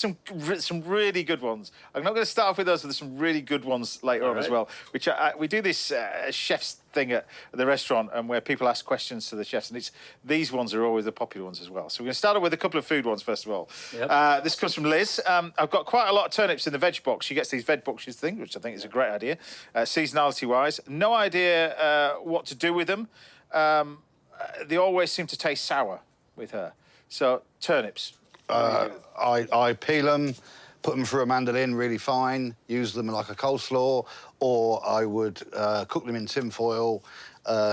some really good ones. I'm not going to start off with those, but there's some really good ones later on as well. Which we do this chef's thing at the restaurant, and where people ask questions to the chefs, and these ones are always the popular ones as well. So we're going to start off with a couple of food ones first of all. Yep. This comes from Liz. I've got quite a lot of turnips in the veg box. She gets these veg boxes thing, which I think is a great idea, seasonality-wise. No idea what to do with them. They always seem to taste sour with her. So, turnips. I peel them, put them through a mandolin really fine, use them like a coleslaw, or I would cook them in tin foil,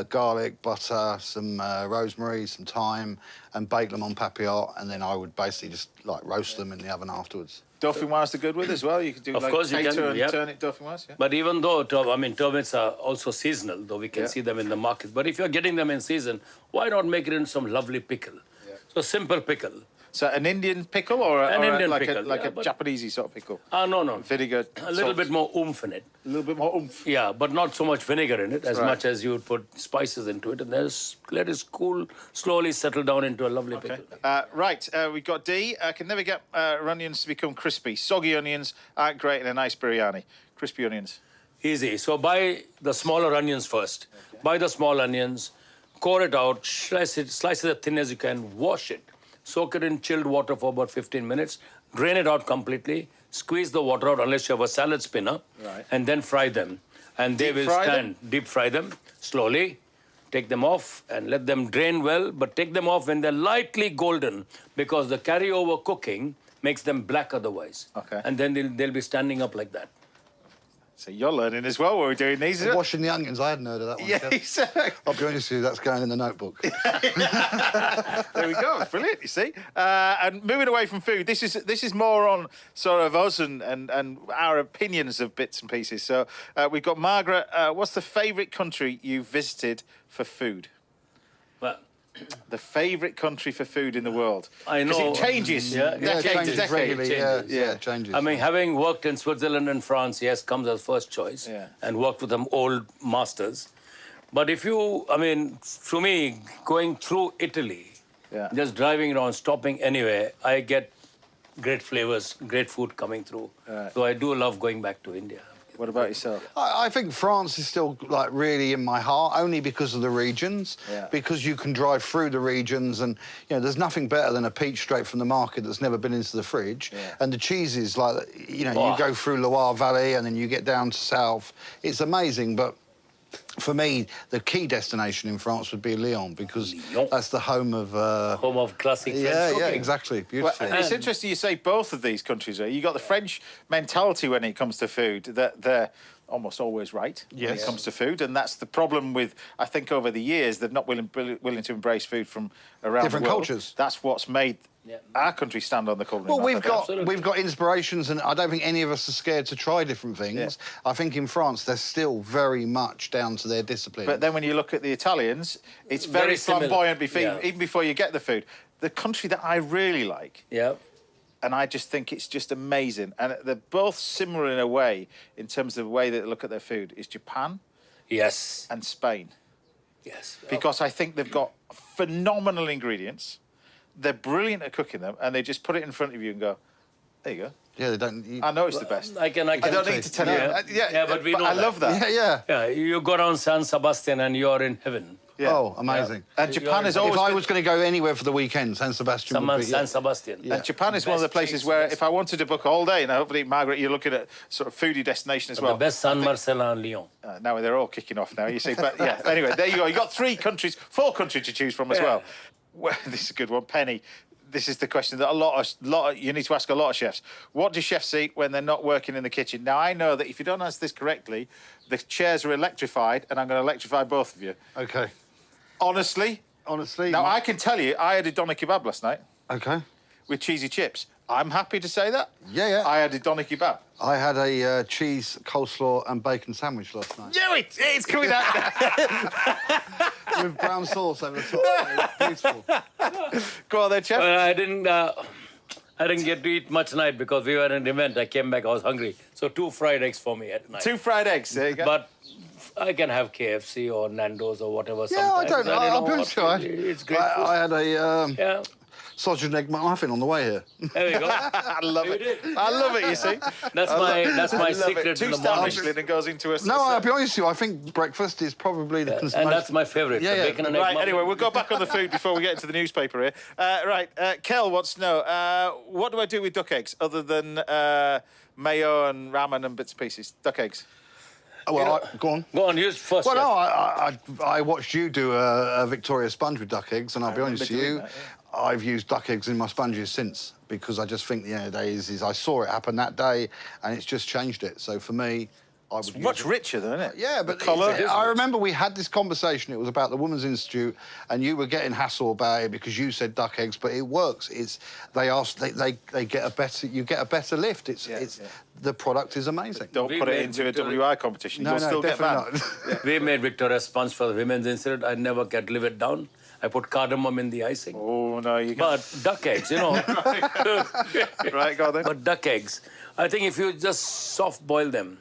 garlic, butter, some rosemary, some thyme, and bake them on papillote, and then I would basically just like roast them in the oven afterwards. Dauphinoise are good with as well. You could do Of like course you can, potato and yep. turnip dauphinoise. Yeah. But even though, turnips are also seasonal, though we can see them in the market. But if you're getting them in season, why not make it in some lovely pickle? So simple pickle. So an Indian pickle or Indian like pickle, a Japanese sort of pickle? No. Vinegar. A little bit more oomph in it. A little bit more oomph. Yeah, but not so much vinegar in it, as Right. much as you would put spices into it, and then let it cool, slowly settle down into a lovely pickle. Right, we've got D. I can never get onions to become crispy. Soggy onions aren't great in a nice biryani. Crispy onions. Easy. So buy the smaller onions first. Okay. Buy the small onions, core it out, slice it as thin as you can, wash it, soak it in chilled water for about 15 minutes, drain it out completely, squeeze the water out unless you have a salad spinner, and then fry them. And they will stand. Deep fry them slowly. Take them off and let them drain well, but take them off when they're lightly golden because the carryover cooking makes them black otherwise. Okay. And then they'll be standing up like that. So you're learning as well while we're doing these. Washing the onions, I hadn't heard of that one. Yeah, exactly. I'll be honest with you, that's going in the notebook. There we go. Brilliant, you see. And moving away from food, this is more on sort of us and our opinions of bits and pieces. So we've got Margaret. What's the favourite country you've visited for food? Well, the favourite country for food in the world? I know. Because it changes. Decade to decade. Regularly, it changes. I mean, having worked in Switzerland and France, yes, comes as first choice. Yeah. And worked with them old masters. But if you, I mean, for me, going through Italy, just driving around, stopping anywhere, I get great flavors, great food coming through. Right. So I do love going back to India. What about yourself? I think France is still, like, really in my heart, only because of the regions, because you can drive through the regions and, you know, there's nothing better than a peach straight from the market that's never been into the fridge. And the cheeses, like, you know, you go through Loire Valley and then you get down to south. It's amazing, but for me, the key destination in France would be Lyon, because that's the home of... home of classic French cooking. Yeah, exactly. Beautiful. Well, it's interesting you say both of these countries. You got the French mentality when it comes to food, that they're almost always right when it comes to food, and that's the problem with, I think, over the years, they're not willing to embrace food from around different the world. cultures. That's what's made our country stand on the culinary map. Well, we've got inspirations, and I don't think any of us are scared to try different things. I think in France, they're still very much down to their discipline. But then when you look at the Italians, it's very flamboyant even before you get the food. The country that I really like, and I just think it's just amazing, and they're both similar in a way in terms of the way that they look at their food, is Japan and Spain. Because I think they've got phenomenal ingredients. They're brilliant at cooking them, and they just put it in front of you and go, there you go. Yeah, they don't... I know it's the best. I don't need to tell you. But we know I love that. Yeah. You go down San Sebastian and you're in heaven. Oh, amazing. And Japan is always... If I was going to go anywhere for the weekend, San Sebastian would be... San Sebastian. And Japan is one of the places where if I wanted to book a whole day, and hopefully, Margaret, you're looking at sort of foodie destination as well. The best San Marcel and Lyon. Now they're all kicking off now, you see. But yeah, anyway, there you go. You've got 4 countries to choose from as well. Well, this is a good one. Penny, this is the question that a lot of you need to ask a lot of chefs. What do chefs eat when they're not working in the kitchen? Now, I know that if you don't answer this correctly, the chairs are electrified, and I'm going to electrify both of you. OK. Honestly? Now, I can tell you, I had a doner kebab last night. OK. With cheesy chips. I'm happy to say that. Yeah. I had a doner kebab. I had a cheese, coleslaw and bacon sandwich last night. Yeah, it's coming out. With brown sauce over the top. Beautiful. Go on then, chef. Well, I didn't get to eat much tonight because we were at an event. I came back, I was hungry. So 2 fried eggs for me at night. 2 fried eggs, there you go. But I can have KFC or Nando's or whatever sometimes. Yeah, I don't know. I'll be honest with you. It's great food. I had a... sausage and egg muffin on the way here. There we go. I love it. I love it, you see. That's my secret in the morning. Michelin and goes into a... No, I'll be honest with you, I think breakfast is probably the... And that's my favourite, the bacon and egg muffin. Anyway, we'll go back on the food before we get into the newspaper here. Kel wants to know, what do I do with duck eggs other than mayo and ramen and bits and pieces? Duck eggs. Well, go on. Go on, use first. Well, no, I watched you do a Victoria sponge with duck eggs, and I'll be honest with you, I've used duck eggs in my sponges since, because I just think the end of the day is I saw it happen that day, and it's just changed it. So for me, I would It's use much it. richer, though, isn't it? Yeah, but the colour. I remember we had this conversation. It was about the Women's Institute, and you were getting hassle about it because you said duck eggs, but it works. They get a better. You get a better lift. The product is amazing. Don't put it into a WI competition. You'll still get banned. We made Victoria sponge for the Women's Institute. I never get live it down. I put cardamom in the icing. Oh, no, you can't. But duck eggs, you know. Right, go on then. But duck eggs, I think if you just soft boil them,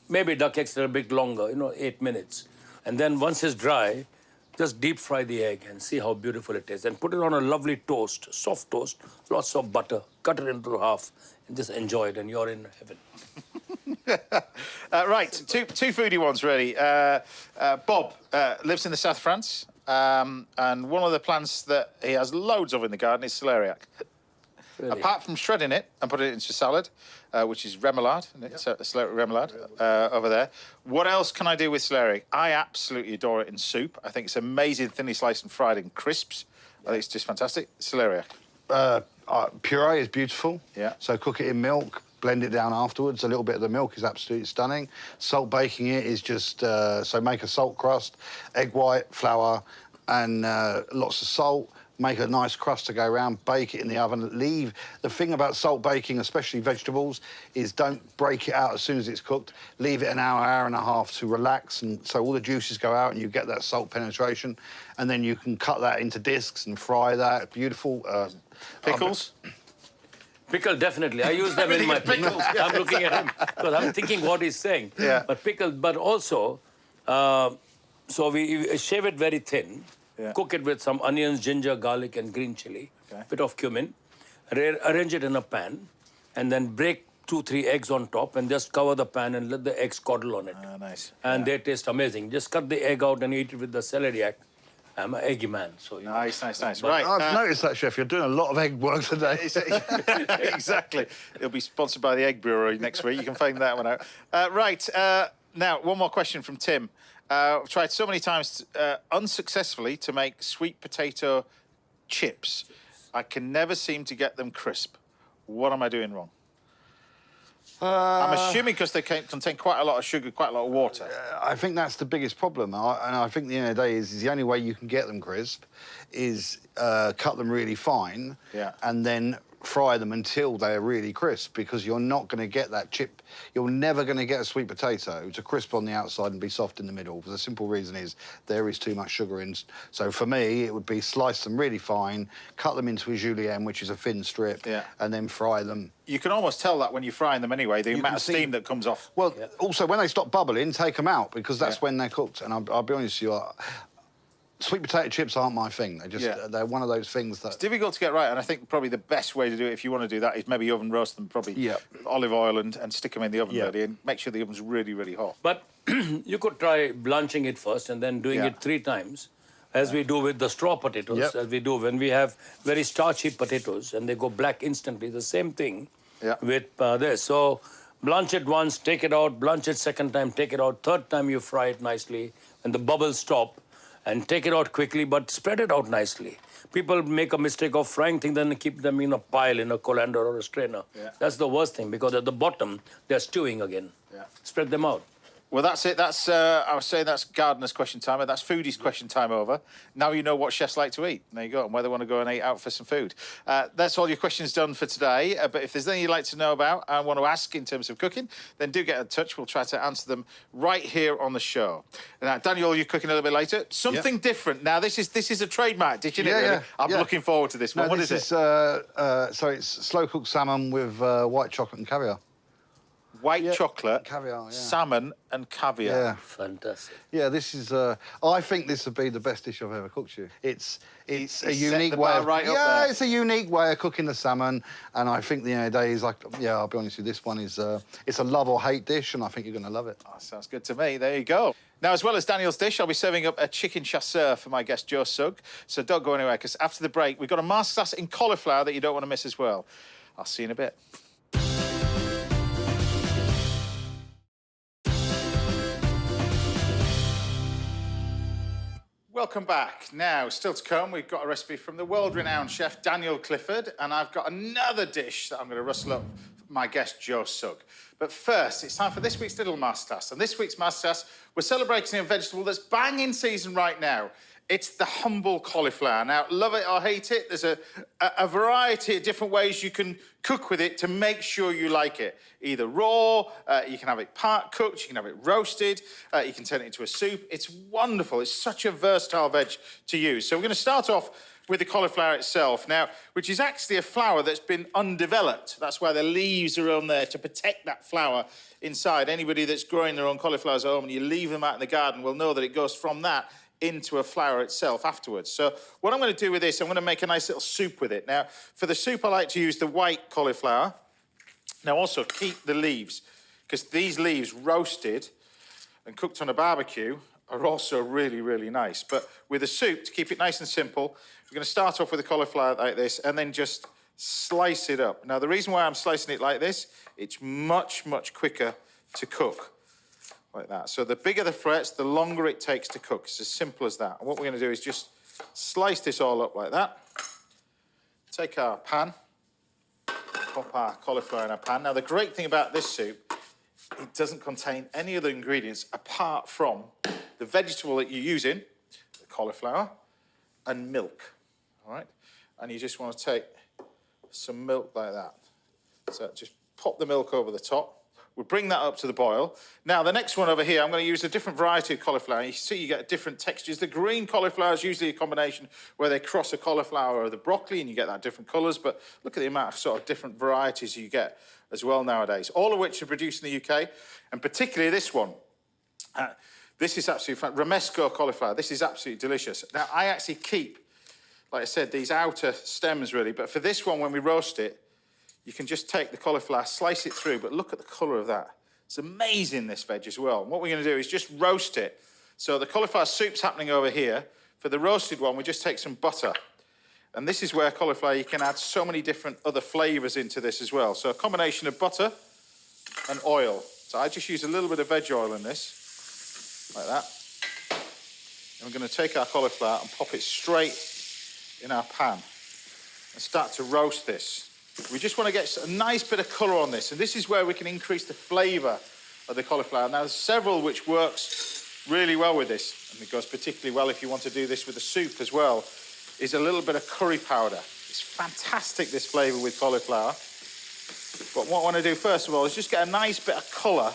maybe duck eggs are a bit longer, 8 minutes. And then once it's dry, just deep fry the egg and see how beautiful it is. And put it on a lovely toast, soft toast, lots of butter, cut it into half, and just enjoy it, and you're in heaven. Right, two foodie ones, really. Bob lives in the south of France, and one of the plants that he has loads of in the garden is celeriac. Really? Apart from shredding it and putting it into salad, which is remoulade, isn't it? So, celeriac remoulade over there. What else can I do with celeriac? I absolutely adore it in soup. I think it's amazing, thinly sliced and fried in crisps. I think it's just fantastic. Celeriac. Puree is beautiful. Yeah. So cook it in milk, blend it down afterwards. A little bit of the milk is absolutely stunning. Salt baking it is just, so make a salt crust, egg white, flour, and lots of salt. Make a nice crust to go around, bake it in the oven. The thing about salt baking, especially vegetables, is don't break it out as soon as it's cooked. Leave it an hour, hour and a half to relax, and so all the juices go out and you get that salt penetration. And then you can cut that into discs and fry that. Beautiful. Pickles? Pickle, definitely. I use them in my pickles. I'm looking at him because I'm thinking what he's saying. Yeah. But pickle, but also, so we shave it very thin. Yeah. Cook it with some onions, ginger, garlic, and green chili. Okay. Bit of cumin. Arrange it in a pan, and then break 2-3 eggs on top, and just cover the pan and let the eggs curdle on it. Ah, nice. And they taste amazing. Just cut the egg out and eat it with the celeriac. I'm an eggy man, so you know. Nice. Right. I've noticed that, Chef. You're doing a lot of egg work today. Exactly. It'll be sponsored by the Egg Bureau next week. You can find that one out. Right. Now, one more question from Tim. I've tried so many times unsuccessfully to make sweet potato chips. I can never seem to get them crisp. What am I doing wrong? I'm assuming because they contain quite a lot of sugar, quite a lot of water. I think that's the biggest problem. And I think the end of the day is the only way you can get them crisp is cut them really fine and then fry them until they are really crisp, because you're not going to get that chip. You're never going to get a sweet potato to crisp on the outside and be soft in the middle. For the simple reason is there is too much sugar in. So for me, it would be slice them really fine, cut them into a julienne, which is a thin strip, and then fry them. You can almost tell that when you're frying them anyway, the amount of steam that comes off. Well, also, when they stop bubbling, take them out, because that's when they're cooked. And I'll be honest with you, sweet potato chips aren't my thing. They're one of those things that... It's difficult to get right, and I think probably the best way to do it, if you want to do that, is maybe oven roast them, probably olive oil and stick them in the oven ready, and make sure the oven's really, really hot. But you could try blanching it first and then doing it 3 times, as we do with the straw potatoes, as we do when we have very starchy potatoes, and they go black instantly. The same thing with this. So blanch it once, take it out, blanch it second time, take it out, third time you fry it nicely, and the bubbles stop. And take it out quickly, but spread it out nicely. People make a mistake of frying things, then keep them in a pile, in a colander or a strainer. That's the worst thing, because at the bottom, they're stewing again. Spread them out. Well, that's it. That's I was saying that's gardener's question time. That's foodie's question time over. Now you know what chefs like to eat. There you go. And whether they want to go and eat out for some food. That's all your questions done for today. But if there's anything you'd like to know about and want to ask in terms of cooking, then do get in touch. We'll try to answer them right here on the show. Now, Daniel, you're cooking a little bit later. Something different. Now, this is a trademark dish, isn't it? Really? I'm looking forward to this one. What is it? So it's slow-cooked salmon with white chocolate and caviar. White chocolate, caviar, salmon and caviar. Yeah. Fantastic. Yeah, this is... I think this would be the best dish I've ever cooked you. It's a unique way of... it's a unique way of cooking the salmon, and I think the end of the day is like... Yeah, I'll be honest with you, this one is... it's a love or hate dish, and I think you're going to love it. Oh, sounds good to me. There you go. Now, as well as Daniel's dish, I'll be serving up a chicken chasseur for my guest, Joe Sugg. So don't go anywhere, because after the break, we've got a masterclass in cauliflower that you don't want to miss as well. I'll see you in a bit. Welcome back. Now, still to come, we've got a recipe from the world-renowned chef Daniel Clifford, and I've got another dish that I'm going to rustle up my guest, Joe Sugg. But first, it's time for this week's little masterclass. And this week's masterclass, we're celebrating a vegetable that's bang in season right now. It's the humble cauliflower. Now, love it or hate it, there's a variety of different ways you can cook with it to make sure you like it. Either raw, you can have it part cooked, you can have it roasted, you can turn it into a soup. It's wonderful. It's such a versatile veg to use. So we're going to start off with the cauliflower itself now, which is actually a flower that's been undeveloped. That's why the leaves are on there to protect that flower inside. Anybody that's growing their own cauliflowers at home and you leave them out in the garden will know that it goes from that into a flower itself afterwards. So what I'm going to do with this, I'm going to make a nice little soup with it. Now, for the soup, I like to use the white cauliflower. Now, also keep the leaves, because these leaves roasted and cooked on a barbecue are also really, really nice. But with the soup, to keep it nice and simple, we're going to start off with the cauliflower like this and then just slice it up. Now, the reason why I'm slicing it like this, it's much, much quicker to cook. Like that. So the bigger the frets, the longer it takes to cook. It's as simple as that. And what we're going to do is just slice this all up like that. Take our pan, pop our cauliflower in our pan. Now, the great thing about this soup, it doesn't contain any other ingredients apart from the vegetable that you're using, the cauliflower, and milk. All right? And you just want to take some milk like that. So just pop the milk over the top. We'll bring that up to the boil. Now, the next one over here, I'm going to use a different variety of cauliflower. You see you get different textures. The green cauliflower is usually a combination where they cross a cauliflower or the broccoli and you get that different colours. But look at the amount of sort of different varieties you get as well nowadays, all of which are produced in the UK, and particularly this one. This is absolutely fun. Romesco cauliflower. This is absolutely delicious. Now, I actually keep, like I said, these outer stems really, but for this one, when we roast it, you can just take the cauliflower, slice it through, but look at the colour of that. It's amazing, this veg as well. And what we're going to do is just roast it. So the cauliflower soup's happening over here. For the roasted one, we just take some butter. And this is where cauliflower, you can add so many different other flavours into this as well. So a combination of butter and oil. So I just use a little bit of veg oil in this, like that. And we're going to take our cauliflower and pop it straight in our pan and start to roast this. We just want to get a nice bit of colour on this, and this is where we can increase the flavour of the cauliflower. Now, there's several which works really well with this, and it goes particularly well if you want to do this with a soup as well, is a little bit of curry powder. It's fantastic, this flavour with cauliflower. But what I want to do first of all is just get a nice bit of colour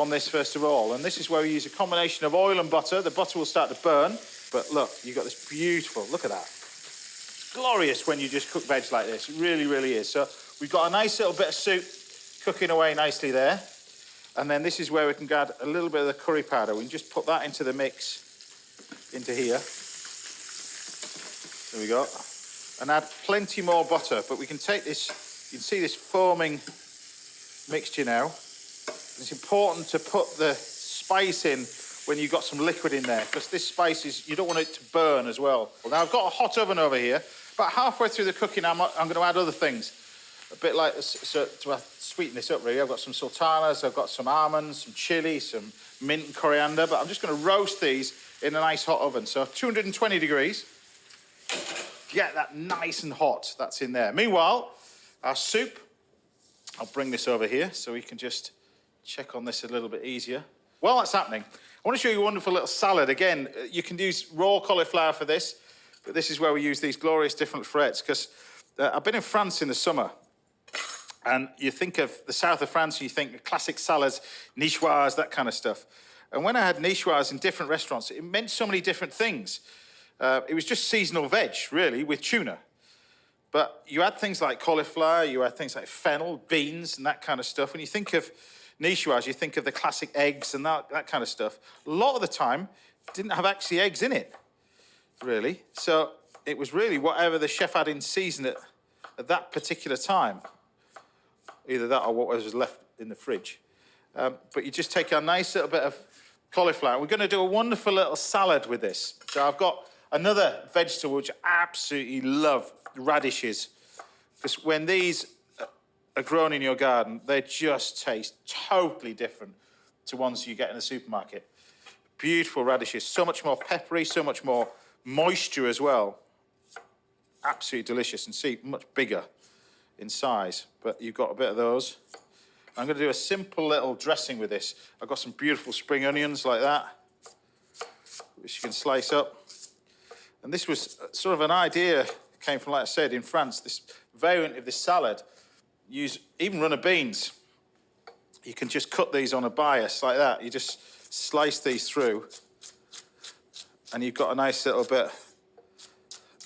on this first of all, and this is where we use a combination of oil and butter. The butter will start to burn, but look, you've got this beautiful, look at that. Glorious when you just cook veg like this. It really, really is. So we've got a nice little bit of soup cooking away nicely there. And then this is where we can add a little bit of the curry powder. We can just put that into the mix, into here. There we go. And add plenty more butter. But we can take this, you can see this forming mixture now. It's important to put the spice in when you've got some liquid in there, because this spice is, you don't want it to burn as well. Now, I've got a hot oven over here. About halfway through the cooking, I'm going to add other things. A bit like, so to sweeten this up, really. I've got some sultanas, I've got some almonds, some chili, some mint and coriander, but I'm just going to roast these in a nice hot oven. So 220 degrees. Get that nice and hot, that's in there. Meanwhile, our soup, I'll bring this over here so we can just check on this a little bit easier. While that's happening, I want to show you a wonderful little salad. Again, you can use raw cauliflower for this, but this is where we use these glorious different frets, because I've been in France in the summer, and you think of the south of France, and you think classic salads, niçoise, that kind of stuff. And when I had niçoise in different restaurants, it meant so many different things. It was just seasonal veg, really, with tuna. But you add things like cauliflower, you add things like fennel, beans, and that kind of stuff. When you think of niçoise, you think of the classic eggs and that kind of stuff. A lot of the time, it didn't have actually eggs in it, really. So it was really whatever the chef had in season at that particular time. Either that or what was left in the fridge. But you just take a nice little bit of cauliflower. We're going to do a wonderful little salad with this. So I've got another vegetable which I absolutely love, radishes. Because when these are grown in your garden, they just taste totally different to ones you get in the supermarket. Beautiful radishes, so much more peppery, so much more moisture as well. Absolutely delicious, and see, much bigger in size, but you've got a bit of those. I'm going to do a simple little dressing with this. I've got some beautiful spring onions like that, which you can slice up. And this was sort of an idea, came from, like I said, in France, this variant of this salad. Use even runner beans. You can just cut these on a bias like that. You just slice these through, and you've got a nice little bit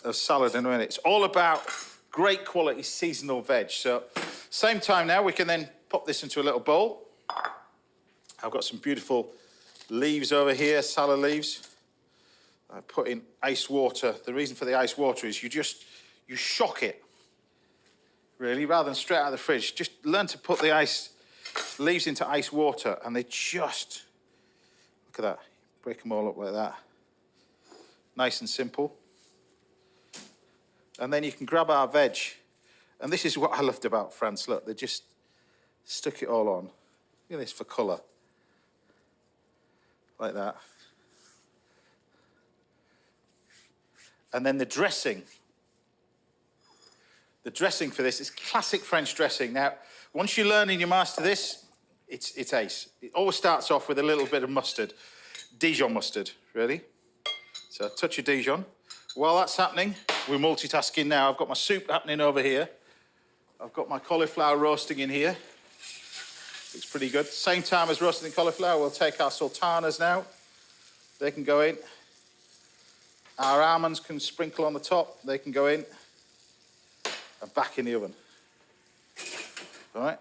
of salad in a minute. It's all about great quality seasonal veg. So, same time now, we can then pop this into a little bowl. I've got some beautiful leaves over here, salad leaves. I put in ice water. The reason for the ice water is you shock it, really, rather than straight out of the fridge. Just learn to put the leaves into ice water, and they just, look at that, break them all up like that. Nice and simple. And then you can grab our veg. And this is what I loved about France. Look, they just stuck it all on. Look at this for colour. Like that. And then the dressing. The dressing for this is classic French dressing. Now, once you learn and you master this, it's ace. It always starts off with a little bit of mustard. Dijon mustard, really. So a touch of Dijon. While that's happening, we're multitasking now. I've got my soup happening over here. I've got my cauliflower roasting in here. Looks pretty good. Same time as roasting the cauliflower, we'll take our sultanas now. They can go in. Our almonds can sprinkle on the top. They can go in. And back in the oven. All right?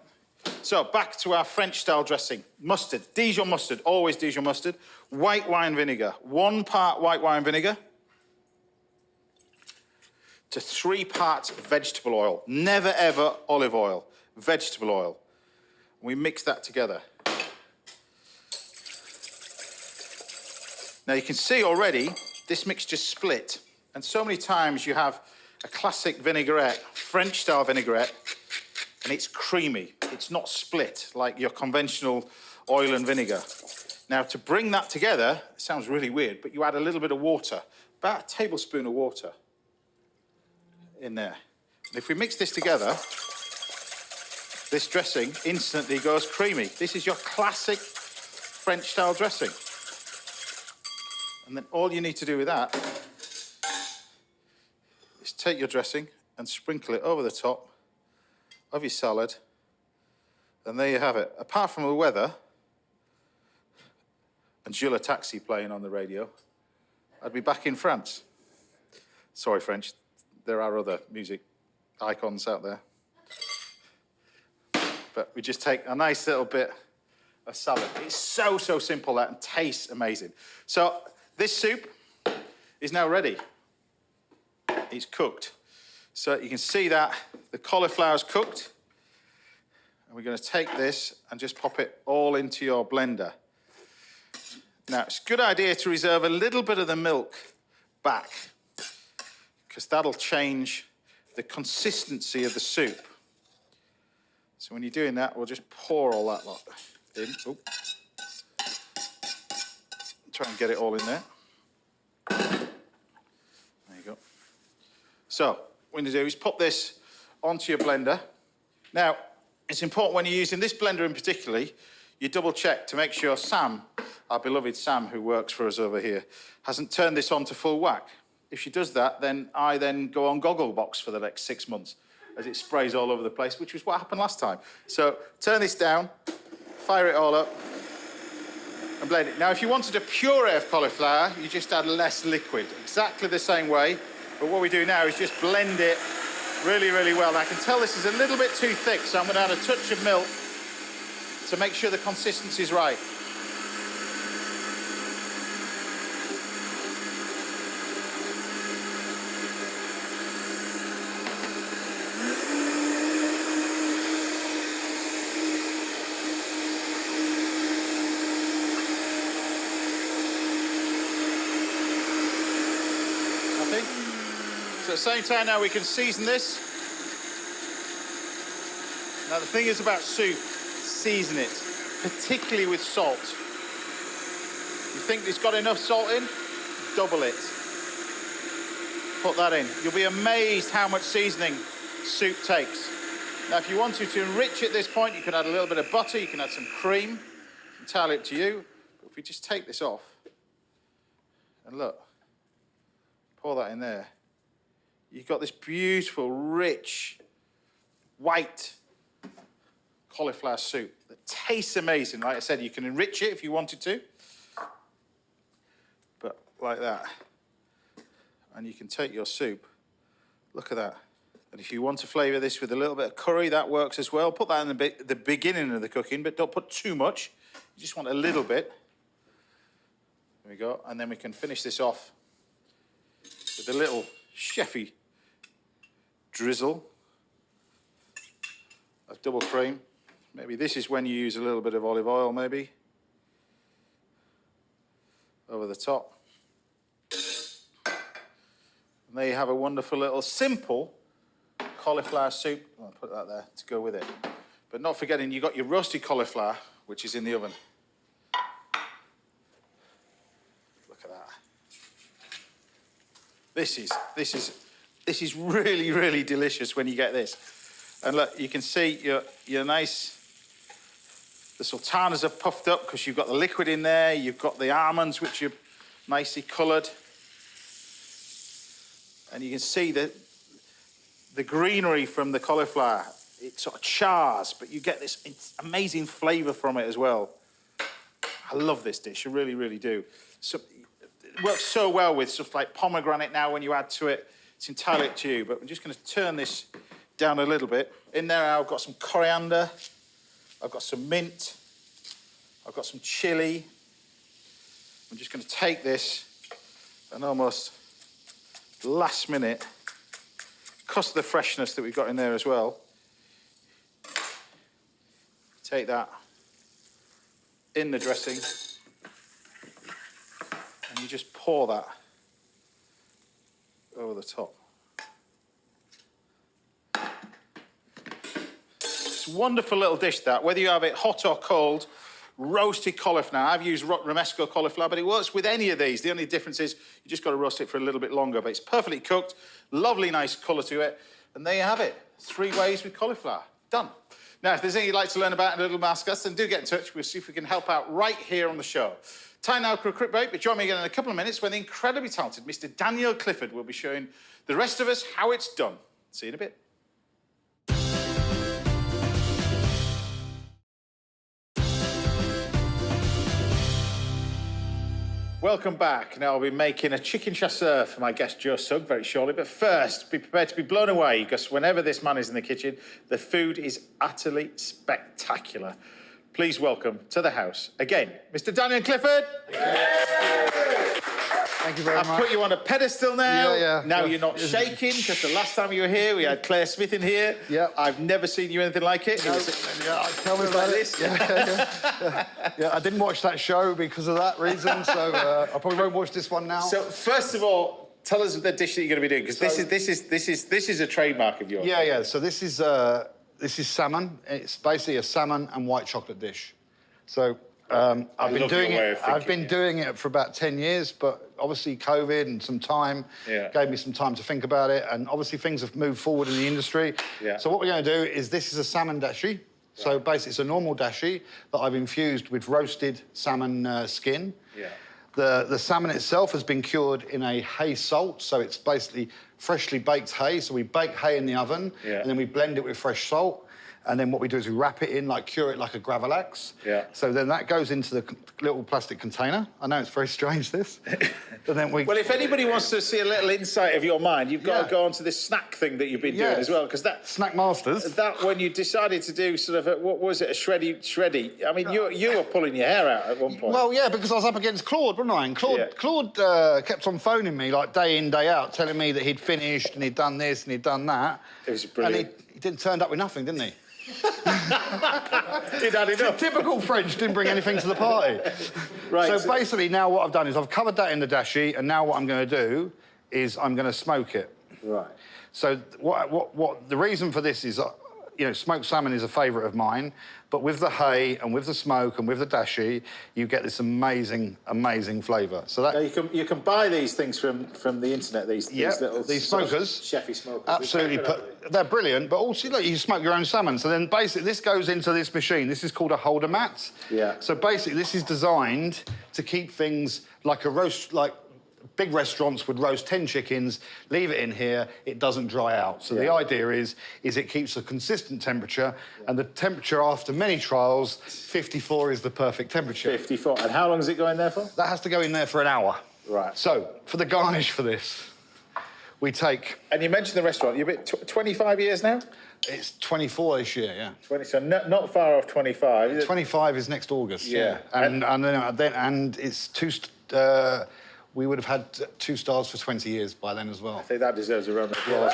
So back to our French-style dressing. Mustard, Dijon mustard, always Dijon mustard. White wine vinegar, 1 part white wine vinegar to 3 parts vegetable oil. Never, ever olive oil, vegetable oil. We mix that together. Now you can see already this mixture split. And so many times you have a classic vinaigrette, French-style vinaigrette, and it's creamy. It's not split like your conventional oil and vinegar. Now, to bring that together, it sounds really weird, but you add a little bit of water, about a tablespoon of water in there. And if we mix this together, this dressing instantly goes creamy. This is your classic French-style dressing. And then all you need to do with that is take your dressing and sprinkle it over the top of your salad, and there you have it. Apart from the weather and Jules Taxi playing on the radio, I'd be back in France. Sorry, French, there are other music icons out there. But we just take a nice little bit of salad. It's so, so simple, that, and tastes amazing. So this soup is now ready. It's cooked. So you can see that the cauliflower's cooked. And we're going to take this and just pop it all into your blender. Now, it's a good idea to reserve a little bit of the milk back, because that'll change the consistency of the soup. So when you're doing that, we'll just pour all that lot in. Oop. Try and get it all in there. There you go. So what you do is pop this onto your blender. Now, it's important when you're using this blender in particularly, you double check to make sure Sam, our beloved Sam, who works for us over here, hasn't turned this on to full whack. If she does that, then I go on Gogglebox for the next 6 months as it sprays all over the place, which was what happened last time. So turn this down, fire it all up, and blend it. Now, if you wanted a puree of cauliflower, you just add less liquid, exactly the same way. But what we do now is just blend it really, really well. And I can tell this is a little bit too thick, so I'm going to add a touch of milk to make sure the consistency is right. So at the same time now we can season this. Now the thing is about soup, season it, particularly with salt. You think it's got enough salt in? Double it. Put that in. You'll be amazed how much seasoning soup takes. Now, if you wanted to enrich at this point, you could add a little bit of butter, you can add some cream. It's entirely up to you. But if we just take this off, and look, pour that in there, you've got this beautiful, rich, white cauliflower soup that tastes amazing. Like I said, you can enrich it if you wanted to, but like that. And you can take your soup, look at that. And if you want to flavour this with a little bit of curry, that works as well. Put that in the beginning of the cooking, but don't put too much. You just want a little bit. There we go. And then we can finish this off with a little chefy drizzle of double cream. Maybe this is when you use a little bit of olive oil, maybe, over the top. And there you have a wonderful little simple cauliflower soup. I'll put that there to go with it. But not forgetting, you've got your roasted cauliflower, which is in the oven. Look at that. This is really, really delicious when you get this. And look, you can see your nice, the sultanas are puffed up because you've got the liquid in there, you've got the almonds, which are nicely coloured. And you can see the greenery from the cauliflower. It sort of chars, but you get this amazing flavour from it as well. I love this dish, I really, really do. So, it works so well with stuff like pomegranate now when you add to it. It's entirely up to you, but I'm just going to turn this down a little bit. In there, I've got some coriander, I've got some mint, I've got some chilli. I'm just going to take this and almost last minute, because of the freshness that we've got in there as well, take that in the dressing and you just pour that over the top. It's a wonderful little dish, that, whether you have it hot or cold. Roasted cauliflower. I've used romesco cauliflower, but it works with any of these. The only difference is you just got to roast it for a little bit longer, but it's perfectly cooked, lovely, nice colour to it, and there you have it. 3 ways with cauliflower. Done. Now, if there's anything you'd like to learn about in a little ask us, then do get in touch. We'll see if we can help out right here on the show. Time now for a quick break, but join me again in a couple of minutes when the incredibly talented Mr. Daniel Clifford will be showing the rest of us how it's done. See you in a bit. Welcome back. Now I'll be making a chicken chasseur for my guest Joe Sugg very shortly, but first, be prepared to be blown away, because whenever this man is in the kitchen, the food is utterly spectacular. Please welcome to the house, again, Mr. Daniel Clifford. Thank you very much. I've put you on a pedestal now. Yeah. Now you're not shaking, because the last time you were here, we had Claire Smith in here. Yeah. I've never seen you anything like it. No. Tell me about this. Yeah, I didn't watch that show because of that reason, so I probably won't watch this one now. So first of all, tell us the dish that you're going to be doing, because this is a trademark of yours. Yeah. So this is salmon. It's basically a salmon and white chocolate dish. So I've been doing it for about 10 years, but obviously COVID and some time gave me some time to think about it, and obviously things have moved forward in the industry. Yeah. So what we're going to do is, this is a salmon dashi. Right. So basically it's a normal dashi that I've infused with roasted salmon skin. Yeah. The salmon itself has been cured in a hay salt, so it's basically freshly baked hay. So we bake hay in the oven, and then we blend it with fresh salt. And then what we do is we wrap it in, cure it like a gravlax. Yeah. So then that goes into the little plastic container. I know it's very strange, this. And then we... Well, if anybody wants to see a little insight of your mind, you've got to go onto this snack thing that you've been doing as well, because that... Snack Masters. That, when you decided to do sort of, what was it, a shreddy... I mean, you were pulling your hair out at one point. Well, yeah, because I was up against Claude, wasn't I? And Claude kept on phoning me, day in, day out, telling me that he'd finished and he'd done this and he'd done that. It was brilliant. And he didn't turn up with nothing, didn't he? Did add enough. Typical French, didn't bring anything to the party. Right. So basically now what I've done is I've covered that in the dashi, and now what I'm going to do is I'm going to smoke it. Right. So what the reason for this is, you know, smoked salmon is a favourite of mine, but with the hay and with the smoke and with the dashi, you get this amazing, amazing flavour. So that you can buy these things from the internet. These little smokers, chefy smokers. absolutely, they're brilliant. But also, look, you smoke your own salmon. So then, basically, this goes into this machine. This is called a holder mat. Yeah. So basically, this is designed to keep things like a roast, like. Big restaurants would roast 10 chickens, leave it in here, it doesn't dry out. So the idea is it keeps a consistent temperature, and the temperature after many trials, 54 is the perfect temperature. 54. And how long does it go in there for? That has to go in there for an hour. Right. So, for the garnish for this, we take... And you mentioned the restaurant. You've been 25 years now? It's 24 this year, yeah. 20, so not far off 25. Is it? 25 is next August, yeah. And it's two... we would have had 2 stars for 20 years by then as well. I think that deserves a round of applause.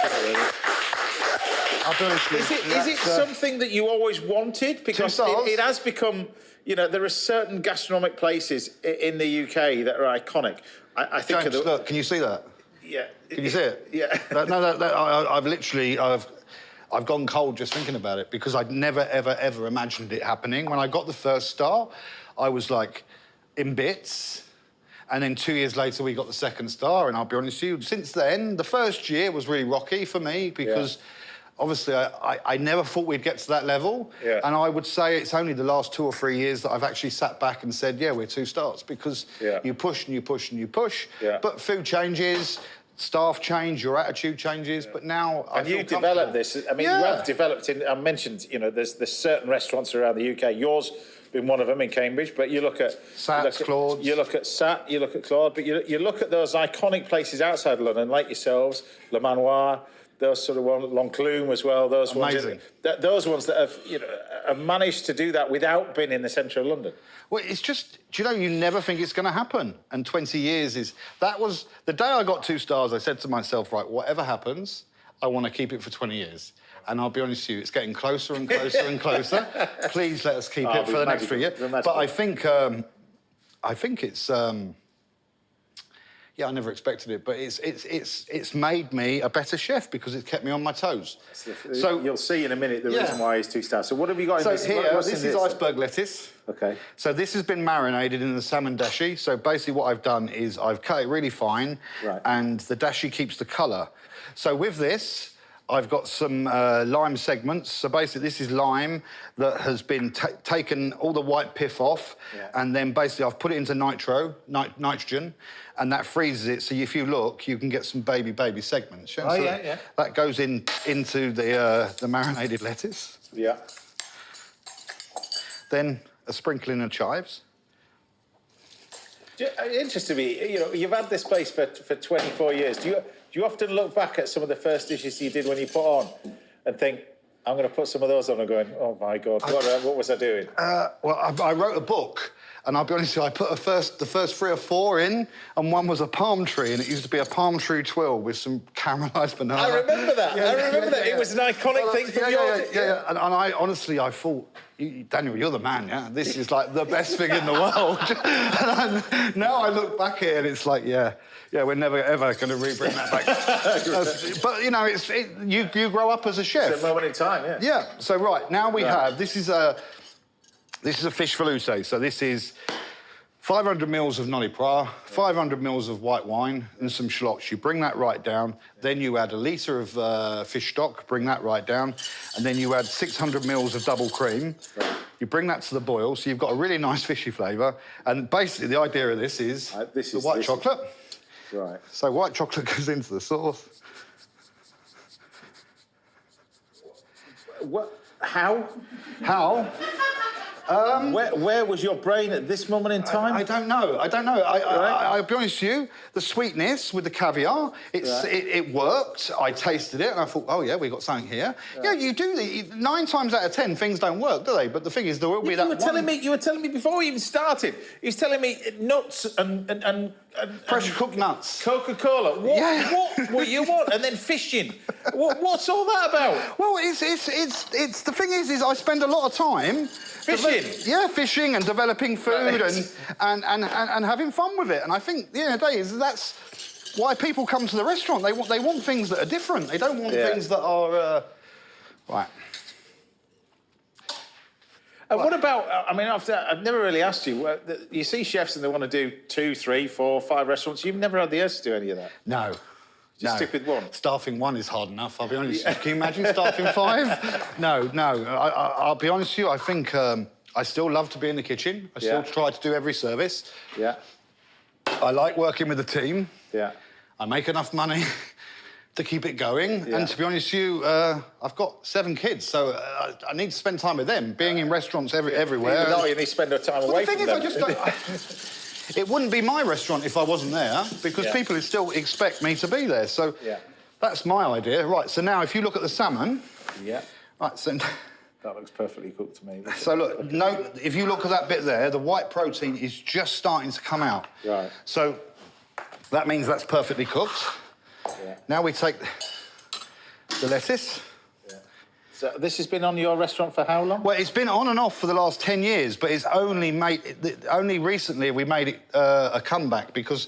I'll be honest with you. Is it something that you always wanted? Because it has become, you know, there are certain gastronomic places in the UK that are iconic. I think... James, look, can you see that? Yeah. Can you see it? Yeah. I've gone cold just thinking about it because I'd never, ever, ever imagined it happening. When I got the first star, I was, like, in bits. And then 2 years later, we got the second star, and I'll be honest with you, since then, the first year was really rocky for me because obviously I never thought we'd get to that level. Yeah. And I would say it's only the last 2 or 3 years that I've actually sat back and said, yeah, we're 2 stars, because you push and you push and you push, but food changes, staff change, your attitude changes, but now I feel you developed this. I mean, you have developed I mentioned, you know, there's certain restaurants around the UK. Yours been one of them in Cambridge, but you look at Claude's. You look at Sat, you look at Claude, but you look at those iconic places outside London, like yourselves, Le Manoir, those sort of ones, L'Enclume as well. Those Amazing. Those ones that have, you know, have managed to do that without being in the centre of London. Well, it's just, do you know, you never think it's going to happen. And 20 years is... That was... The day I got 2 stars, I said to myself, right, whatever happens, I want to keep it for 20 years. And I'll be honest with you, it's getting closer and closer and closer. Please let us keep it for the next 3 years. But I think it's... yeah, I never expected it, but it's made me a better chef because it's kept me on my toes. So you'll see in a minute the reason why he's 2 stars. So what have you got in this? So here, this is iceberg lettuce. Okay. So this has been marinated in the salmon dashi. So basically what I've done is I've cut it really fine, and the dashi keeps the colour. So with this, I've got some lime segments. So basically this is lime that has been taken all the white pith off, and then basically I've put it into nitrogen, and that freezes it. So if you look, you can get some baby segments. Yeah? Oh, so yeah. that goes into the marinated lettuce. Yeah. Then a sprinkling of chives. Interesting to me, you know, you've had this place for 24 years. Do you often look back at some of the first dishes you did when you put on and think, I'm going to put some of those on and going, oh, my God, what was I doing? Well, I wrote a book, and I'll be honest with you, I put the first 3 or 4 in, and one was a palm tree, and it used to be a palm tree twill with some caramelised banana. I remember that. I remember that. It was an iconic thing from yours. Yeah. And I honestly, I thought, Daniel, you're the man, yeah? This is, like, the best thing in the world. And now I look back at it, and it's like, yeah, we're never, ever going to re-bring that back. But, you know, you grow up as a chef. It's a moment in time, yeah. Yeah. So, right, now we have... This is a fish veloute. So this is 500 mils of nolly pra, 500 mils of white wine, and some shallots. You bring that right down. Then you add a litre of fish stock, bring that right down. And then you add 600 mils of double cream. Right. You bring that to the boil, so you've got a really nice fishy flavour. And basically, the idea of this is the white chocolate. Right. So white chocolate goes into the sauce. What? How? How? Where was your brain at this moment in time? I don't know. I'll be honest with you, the sweetness with the caviar, it worked. I tasted it and I thought, oh, yeah, we got something here. Right. Yeah, you do. 9 times out of 10, things don't work, do they? But the thing is, there will be that You were telling me before we even started, you was telling me nuts and pressure-cooked nuts. Coca-Cola. What were you want? And then fishing. What's all that about? Well, it's the thing is I spend a lot of time... Fishing? Fishing and developing food and having fun with it. And I think, at the end of the day, that's why people come to the restaurant. They want things that are different. They don't want things that are... Right. What about, I mean, I've never really asked you, you see chefs and they want to do 2, 3, 4, 5 restaurants. You've never had the urge to do any of that? No. Just stick with one? Staffing one is hard enough, I'll be honest. Can you imagine staffing 5? No. I'll be honest with you, I think I still love to be in the kitchen. I still try to do every service. Yeah. I like working with the team. Yeah. I make enough money to keep it going. Yeah. And to be honest with you, I've got 7 kids, so I need to spend time with them. Being in restaurants everywhere. No, you need to spend no time away from them. The thing is, I just don't... It wouldn't be my restaurant if I wasn't there, because people still expect me to be there. So that's my idea. Right, so now if you look at the salmon... Yeah. Right, so... That looks perfectly cooked to me. So look, if you look at that bit there, the white protein is just starting to come out. Right. So that means that's perfectly cooked. Yeah. Now we take the lettuce. Yeah. So this has been on your restaurant for how long? Well, it's been on and off for the last 10 years, but it's only recently we made it a comeback because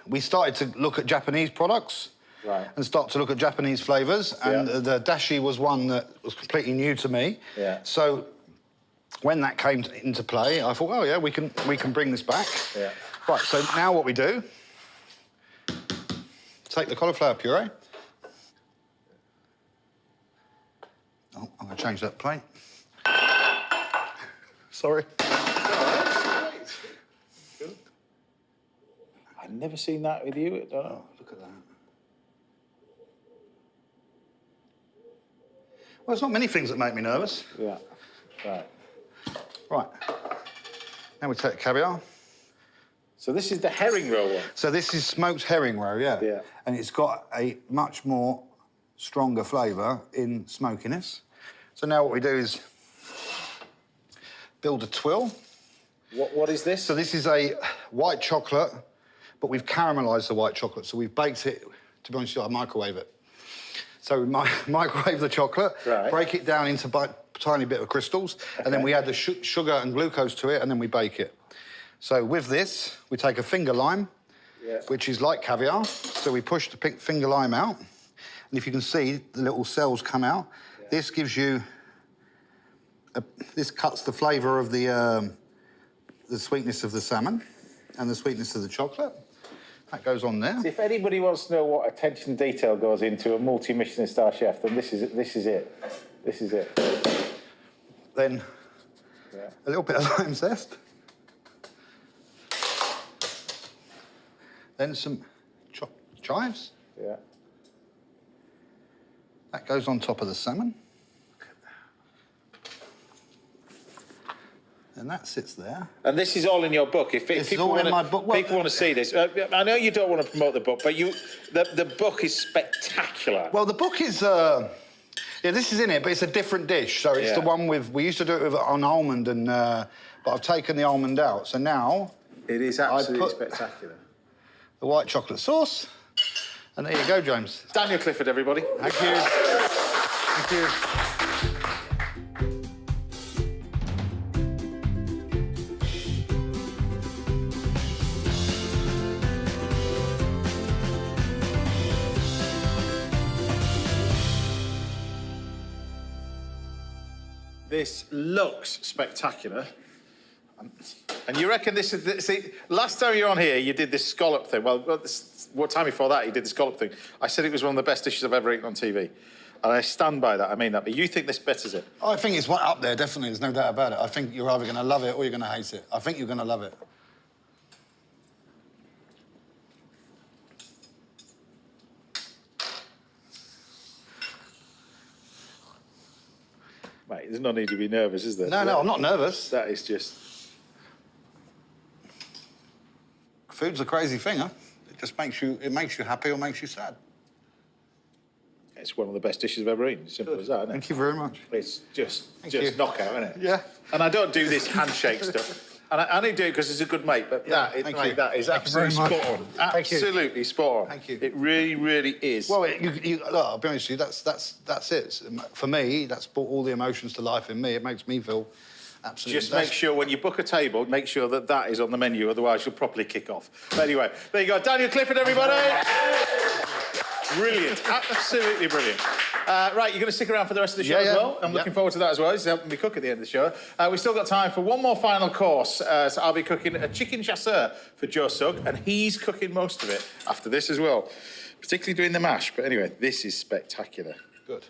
we started to look at Japanese products. Right. And start to look at Japanese flavours, and the dashi was one that was completely new to me. Yeah. So when that came into play, I thought, oh yeah, we can bring this back. Yeah. Right. So now what we do? Take the cauliflower puree. Oh, I'm going to change that plate. Sorry. I've never seen that with you. I don't know. Oh, look at that. Well, there's not many things that make me nervous. Yeah. Right. Right. Now we take the caviar. So this is the herring roll one? So this is smoked herring roe, yeah. And it's got a much more stronger flavour in smokiness. So now what we do is build a twill. What is this? So this is a white chocolate, but we've caramelised the white chocolate. So we've baked it, to be honest with you, I microwave it. So we microwave the chocolate, break it down into a tiny bit of crystals, and then we add the sugar and glucose to it, and then we bake it. So with this, we take a finger lime, which is like caviar. So we push the finger lime out, and if you can see, the little cells come out. This gives you... this cuts the flavour of the sweetness of the salmon and the sweetness of the chocolate. That goes on there. So if anybody wants to know what attention to detail goes into a multi-Michelin star chef, then this is it. This is it. Then a little bit of lime zest. Then some chives. Yeah. That goes on top of the salmon. And that sits there. And this is all in your book. If people all in my book. Well, people want to see this, I know you don't want to promote the book, but the book is spectacular. Well, the book is, this is in it, but it's a different dish. So it's the one we used to do it on almond, and but I've taken the almond out. So now it is absolutely spectacular. The white chocolate sauce, and there you go, James. Daniel Clifford, everybody. Thank you. Thank you. This looks spectacular. And you reckon this is... See, last time you were on here, you did this scallop thing. Well, what time before that, you did the scallop thing. I said it was one of the best dishes I've ever eaten on TV. And I stand by that, I mean that. But you think this betters it? I think it's one up there, definitely. There's no doubt about it. I think you're either going to love it or you're going to hate it. I think you're going to love it. Mate, there's no need to be nervous, is there? No, I'm not nervous. That is just... Food's a crazy thing, huh? It just makes you happy or makes you sad. It's one of the best dishes I've ever eaten. Simple as that, isn't it? Thank you very much. It's just knockout, isn't it? Yeah. And I don't do this handshake stuff. And I only do it because it's a good mate, but that is absolutely spot on. Absolutely spot on. Thank you. It really, really is. Well, look, I'll be honest with you, that's it. For me, that's brought all the emotions to life in me. It makes me feel absolutely Just make sure when you book a table, make sure that is on the menu, otherwise you'll properly kick off. But anyway, there you go. Daniel Clifford, everybody. Brilliant, absolutely brilliant. Right, you're going to stick around for the rest of the show as well. I'm looking forward to that as well. He's helping me cook at the end of the show. We've still got time for one more final course. So I'll be cooking a chicken chasseur for Joe Sugg, and he's cooking most of it after this as well, particularly doing the mash. But anyway, this is spectacular. Good.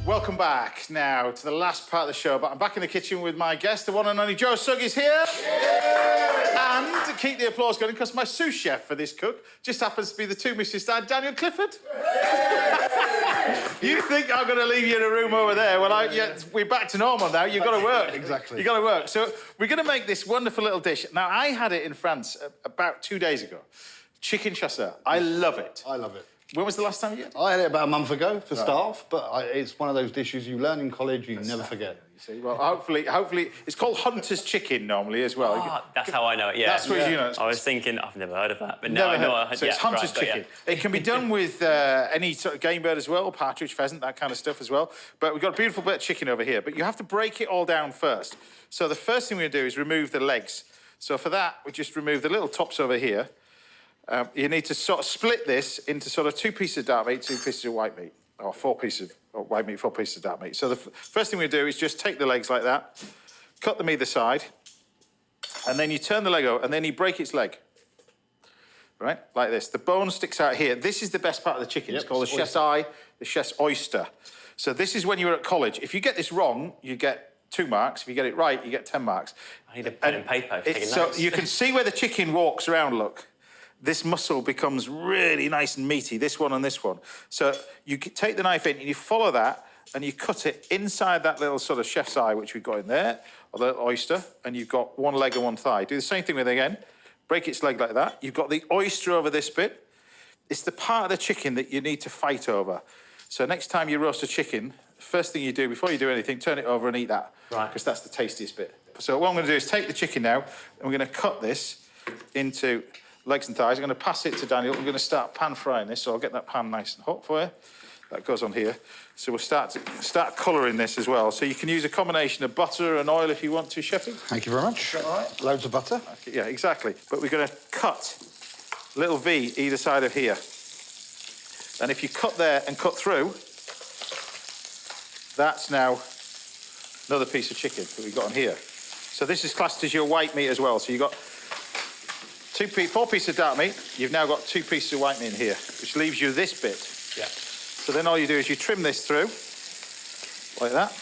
Welcome back now to the last part of the show, but I'm back in the kitchen with my guest, the one and only Joe Sugg is here. Yeah! And to keep the applause going, because my sous chef for this cook just happens to be the two Mrs. Star, Daniel Clifford. You think I'm going to leave you in a room over there? Well, we're back to normal now. You've got to work. Exactly. You've got to work. So we're going to make this wonderful little dish. Now, I had it in France about 2 days ago. Chicken chasseur. I love it. I love it. When was the last time you had it? I had it about a month ago for staff, but it's one of those dishes you learn in college, you never forget. You see, well, hopefully, it's called Hunter's Chicken normally as well. Oh, that's how I know it, yeah. That's what you know. I was thinking, I've never heard of that, but now I know. So it's Hunter's Chicken. It can be done with any sort of game bird as well, partridge, pheasant, that kind of stuff as well. But we've got a beautiful bit of chicken over here, but you have to break it all down first. So the first thing we're going to do is remove the legs. So for that, we just remove the little tops over here. You need to sort of split this into sort of 2 pieces of dark meat, 2 pieces of white meat, or 4 pieces of white meat, 4 pieces of dark meat. So the first thing we do is just take the legs like that, cut them either side, and then you turn the leg over, and then you break its leg. Right, like this. The bone sticks out here. This is the best part of the chicken. It's called the chef's eye, the chef's oyster. So this is when you were at college. If you get this wrong, you get 2 marks. If you get it right, you get 10 marks. I need a pen and paper. So you can see where the chicken walks around, look. This muscle becomes really nice and meaty, this one and this one. So you take the knife in and you follow that and you cut it inside that little sort of chef's eye, which we've got in there, or the little oyster, and you've got 1 leg and 1 thigh. Do the same thing with it again. Break its leg like that. You've got the oyster over this bit. It's the part of the chicken that you need to fight over. So next time you roast a chicken, first thing you do, before you do anything, turn it over and eat that. Right. Because that's the tastiest bit. So what I'm going to do is take the chicken now, and we're going to cut this into legs and thighs. I'm going to pass it to Daniel. We're going to start pan frying this, so I'll get that pan nice and hot for you. That goes on here. So we'll start colouring this as well. So you can use a combination of butter and oil if you want to, Chefy. Thank you very much. All right? Loads of butter. Okay, yeah, exactly. But we're going to cut a little V either side of here. And if you cut there and cut through, that's now another piece of chicken that we've got on here. So this is classed as your white meat as well. So you've got 4 pieces of dark meat. You've now got 2 pieces of white meat in here, which leaves you this bit. Yeah. So then all you do is you trim this through, like that.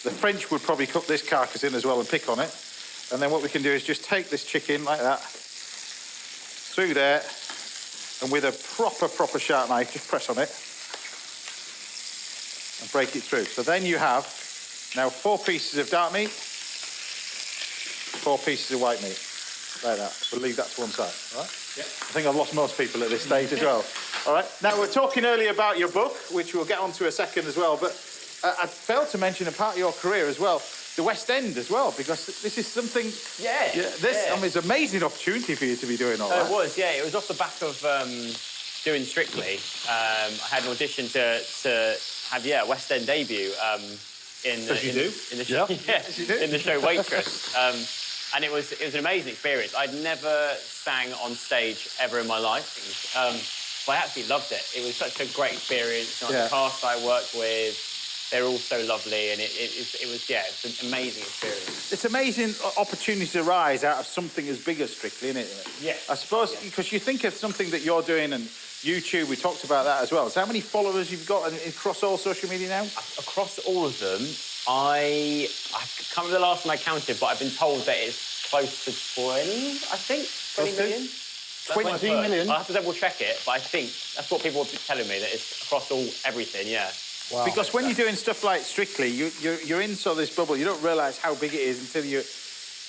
The French would probably cook this carcass in as well and pick on it. And then what we can do is just take this chicken like that, through there, and with a proper sharp knife, just press on it and break it through. So then you have now 4 pieces of dark meat, 4 pieces of white meat. Like that. We'll leave that to one side, all right? Yeah. I think I've lost most people at this stage as well. All right? Now, we're talking earlier about your book, which we'll get onto a second as well, but I failed to mention a part of your career as well, the West End as well, because this is something... I mean, it's an amazing opportunity for you to be doing all that. It was, yeah. It was off the back of doing Strictly. I had an audition to have, a West End debut in the show Waitress. And it was an amazing experience. I'd never sang on stage ever in my life. But I absolutely loved it. It was such a great experience. The cast I worked with, they're all so lovely, and it's an amazing experience. It's amazing opportunities arise out of something as big as Strictly, isn't it? Yeah. I suppose, because you think of something that you're doing, and YouTube, we talked about that as well. So how many followers you've got across all social media now? Across all of them, I can't remember the last time I counted, but I've been told that it's close to 20, I think. 20 million? 20 million? I'll have to double check it, but I think that's what people are telling me, that it's across everything, yeah. Wow. Because when you're doing stuff like Strictly, you're in sort of this bubble. You don't realise how big it is until you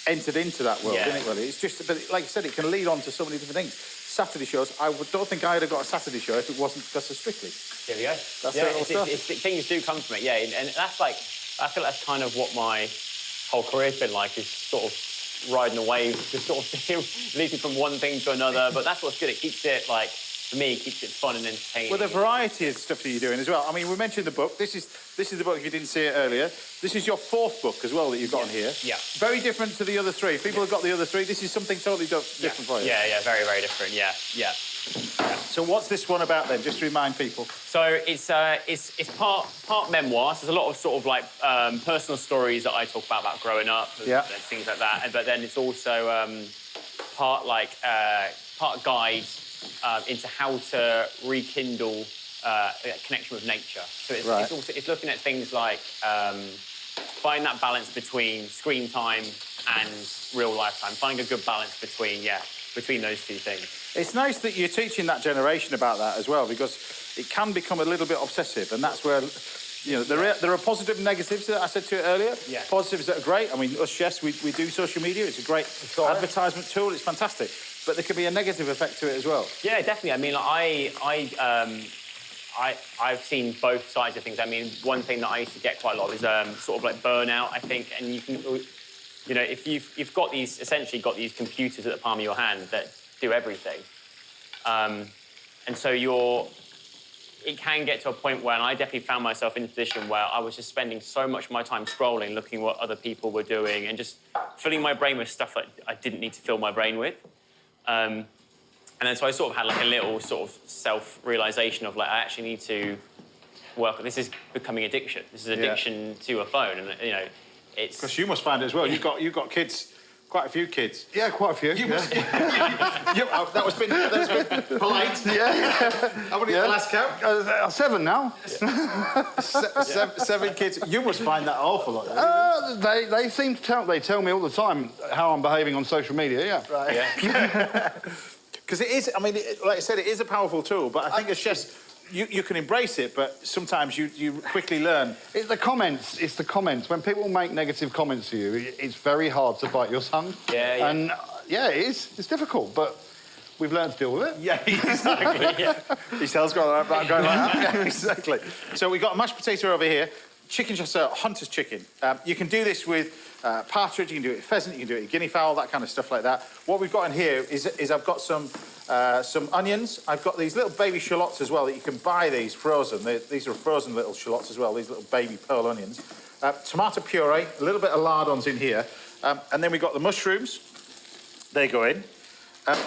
entered into that world, isn't it, really? It's just, but like I said, it can lead on to so many different things. Saturday shows, don't think I'd have got a Saturday show if it wasn't because of Strictly. There we go. That's it all stuff. Things do come from it, yeah. And that's like, I feel that's kind of what my whole career's been like, is sort of riding a wave, just sort of leaping from one thing to another. But that's what's good. It keeps it, like, for me, keeps it fun and entertaining. Well, the variety of stuff that you're doing as well. I mean, we mentioned the book. This is the book, if you didn't see it earlier. This is your 4th book as well that you've got on here. Yeah. Very different to the other 3. People have got the other 3. This is something totally different for you. Yeah, very, very different, yeah. So what's this one about then, just to remind people? So it's part memoir. So there's a lot of sort of like personal stories that I talk about growing up and things like that. But then it's also part guide into how to rekindle a connection with nature. So it's looking at things like find that balance between screen time and real life time. Finding a good balance between those two things. It's nice that you're teaching that generation about that as well, because it can become a little bit obsessive, and that's where, you know, there are positive and negatives that I said to you earlier. Yeah. Positives that are great. I mean, us chefs, we do social media. It's a great advertisement tool. It's fantastic. But there can be a negative effect to it as well. Yeah, definitely. I mean, I've seen both sides of things. I mean, one thing that I used to get quite a lot is sort of like burnout, I think, and you can, you know, if you've got these, essentially got these computers at the palm of your hand that do everything, and so it can get to a point where, and I definitely found myself in a position where I was just spending so much of my time scrolling, looking what other people were doing, and just filling my brain with stuff that I didn't need to fill my brain with. And then so I sort of had like a little sort of self-realization of like, I actually need to work. This is becoming addiction. This is addiction to a phone, and you know, it's. Because you must find it as well. You've got kids. Quite a few kids. Yeah, quite a few. Must, that was been polite. Yeah. How many the last count? 7 now. 7 kids. You must find that awful lot. They seem to tell me all the time how I'm behaving on social media. Yeah. Right. Yeah. Because it is. I mean, like I said, it is a powerful tool. But I think as chefs, you can embrace it, but sometimes you quickly learn. It's the comments. When people make negative comments to you, it's very hard to bite your tongue. Yeah. And it is. It's difficult, but we've learned to deal with it. Yeah, exactly. His tail's going like that. Yeah, exactly. So we've got a mashed potato over here, chicken chasseur, hunter's chicken. You can do this with partridge, you can do it with pheasant, you can do it with guinea fowl, that kind of stuff like that. What we've got in here is I've got some onions. I've got these little baby shallots as well that you can buy these frozen. These are frozen little shallots as well, these little baby pearl onions. Tomato puree, a little bit of lardons in here. And then we've got the mushrooms. They go in.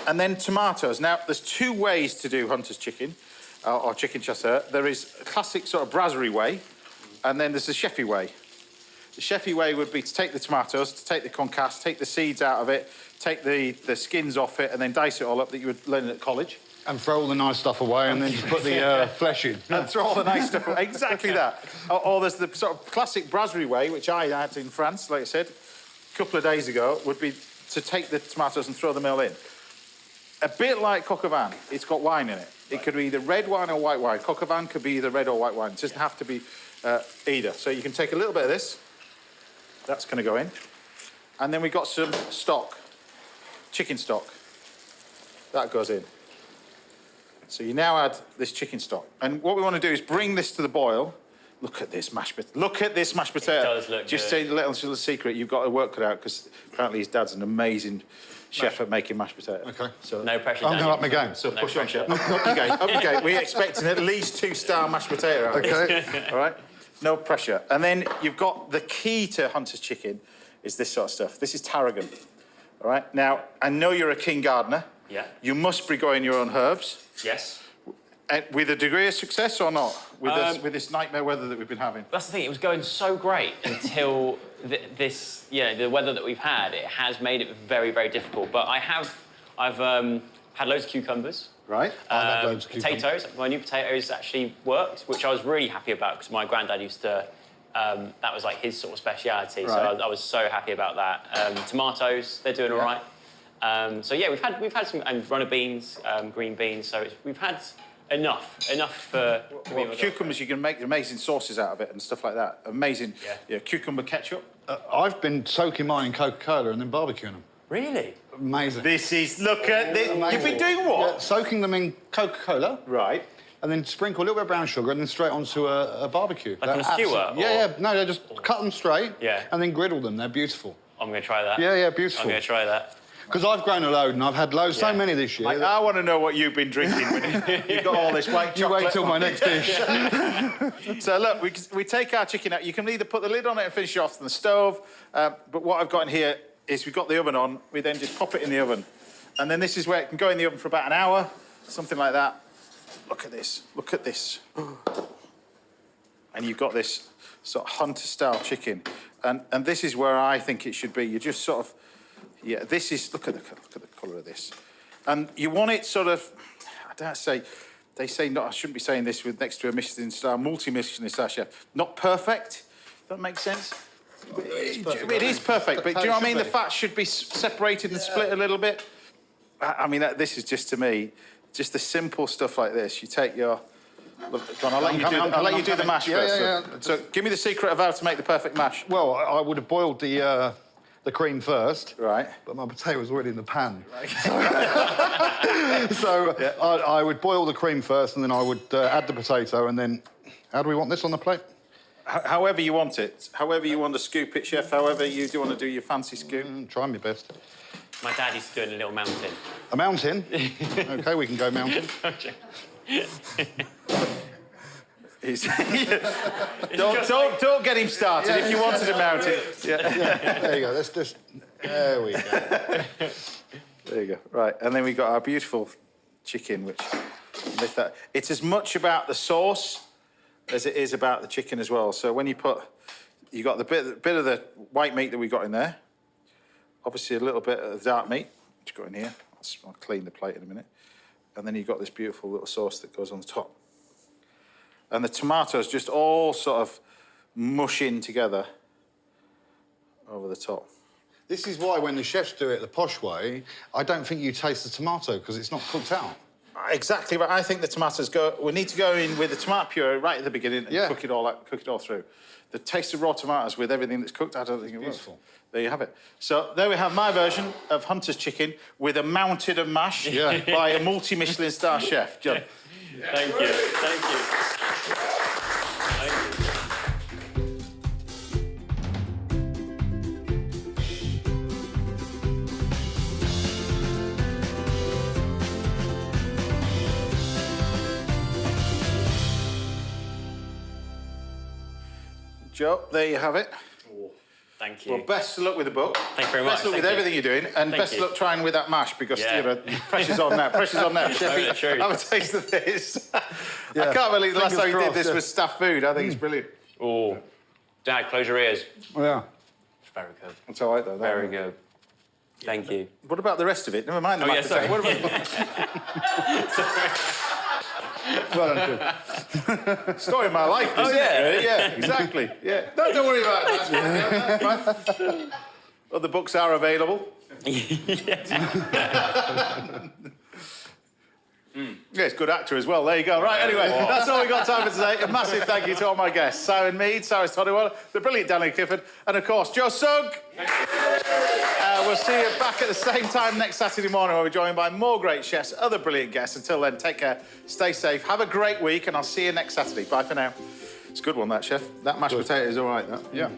And then tomatoes. Now, there's 2 ways to do hunter's chicken or chicken chasseur. There is a classic sort of brasserie way, and then there's the chefy way. The chefy way would be to take the tomatoes, to take the concasse, take the seeds out of it, take the skins off it, and then dice it all up that you were learning at college. And throw all the nice stuff away, and then just put the flesh in. And throw all the nice stuff away. Exactly that. Or there's the sort of classic brasserie way, which I had in France, like I said, a couple of days ago, would be to take the tomatoes and throw them all in. A bit like coq au vin, it's got wine in it. It could be either red wine or white wine. Coq au vin could be either red or white wine. It doesn't have to be either. So you can take a little bit of this. That's going to go in. And then we've got some stock, chicken stock. That goes in. So you now add this chicken stock. And what we want to do is bring this to the boil. Look at this mashed potato. Look at this mashed potato. It does look Just good. a little secret. You've got to work it out because apparently his dad's an amazing chef at making mashed potato. OK. So no pressure. I'm going to up my game. So push on, chef. Up your game. Up your game. We're expecting at least 2-star mashed potato out of this. OK. All right? No pressure. And then you've got the key to hunter's chicken is this sort of stuff. This is tarragon. All right? Now, I know you're a keen gardener. Yeah. You must be growing your own herbs. Yes. With a degree of success or not? With this nightmare weather that we've been having? That's the thing. It was going so great until the weather that we've had. It has made it very, very difficult. But I've had loads of cucumbers. Right. I've had loads of potatoes. My new potatoes actually worked, which I was really happy about because my granddad used to. That was like his sort of speciality. Right. So I was so happy about that. Tomatoes, they're doing all right. So yeah, we've had some runner beans, green beans. So we've had enough for. Cucumbers, you can make amazing sauces out of it and stuff like that. Amazing. Yeah. Cucumber ketchup. I've been soaking mine in Coca-Cola and then barbecuing them. Really? Amazing. Look at this. You've been doing what? Yeah, soaking them in Coca-Cola. Right. And then sprinkle a little bit of brown sugar and then straight onto a barbecue. Like on a skewer? Yeah. No, they just cut them straight. Yeah. And then griddle them. They're beautiful. I'm going to try that. Yeah, beautiful. I'm going to try that. Because I've grown a load and I've had loads, so many this year. I want to know what you've been drinking when you've got all this white chocolate. You wait till my next dish. So look, we take our chicken out. You can either put the lid on it and finish it off on the stove, but what I've got in here is we've got the oven on. We then just pop it in the oven. And then this is where it can go in the oven for about an hour, something like that. Look at this, look at this. And you've got this sort of hunter-style chicken. And this is where I think it should be. You just sort of, yeah, this is, look at the colour of this. And you want it sort of, I don't say, they say not, I shouldn't be saying this with next to a Michelin star, multi-Michelin star chef. Not perfect, does that make sense? It is perfect, but do you know what I mean? The fat should be separated and split a little bit. I mean, this is just, to me, just the simple stuff like this. You take your... Look, John, I'll let you do the mash first. Yeah. So give me the secret of how to make the perfect mash. Well, I would have boiled the cream first. Right. But my potato was already in the pan. Right. So I would boil the cream first, and then I would add the potato, and then... How do we want this on the plate? However you want it. However you want to scoop it, chef. However you do want to do your fancy scoop. Try my best. My dad used to do it in a little mountain. A mountain? OK, we can go mountain. Don't get him started if you wanted a mountain. There you go. Let's just... There we go. There you go. Right, and then we've got our beautiful chicken, which... Lift that. It's as much about the sauce as it is about the chicken as well. So when you put... You've got the bit of the white meat that we got in there. Obviously, a little bit of the dark meat, which got in here. I'll clean the plate in a minute. And then you've got this beautiful little sauce that goes on the top. And the tomatoes just all sort of mush in together over the top. This is why when the chefs do it the posh way, I don't think you taste the tomato because it's not cooked out. Exactly right. I think the tomatoes go... We need to go in with the tomato puree right at the beginning and cook it all through. The taste of raw tomatoes with everything that's cooked, I don't think it will. Beautiful. There you have it. So there we have my version of Hunter's chicken with a mountain of mash by a multi-Michelin star chef. John. Thank you. Thank you. Joe, there you have it. Oh, thank you. Well, best of luck with the book. Thank you very much. Best of luck with everything you're doing, and best of luck trying with that mash because you know, pressure's on now. Pressure's on now. Chef, have a taste of this. I can't believe the last time you did this was staff food. I think it's brilliant. Oh, Dad, close your ears. Yeah. It's very good. It's all right though. Very good. Thank you. What about the rest of it? Never mind the mashed potato. What about... Well done, Story of my life, isn't it? Yeah, exactly. Yeah. No, don't worry about it. Other books are available. Yeah, he's a good actor as well. There you go. Right, anyway, that's all we've got time for today. A massive thank you to all my guests. Simon Mead, Cyrus Todiwala, the brilliant Daniel Clifford, and, of course, Joe Sugg. We'll see you back at the same time next Saturday morning where we're joined by more great chefs, other brilliant guests. Until then, take care, stay safe, have a great week, and I'll see you next Saturday. Bye for now. It's a good one, that, chef. That mashed potato is all right, that. Yeah.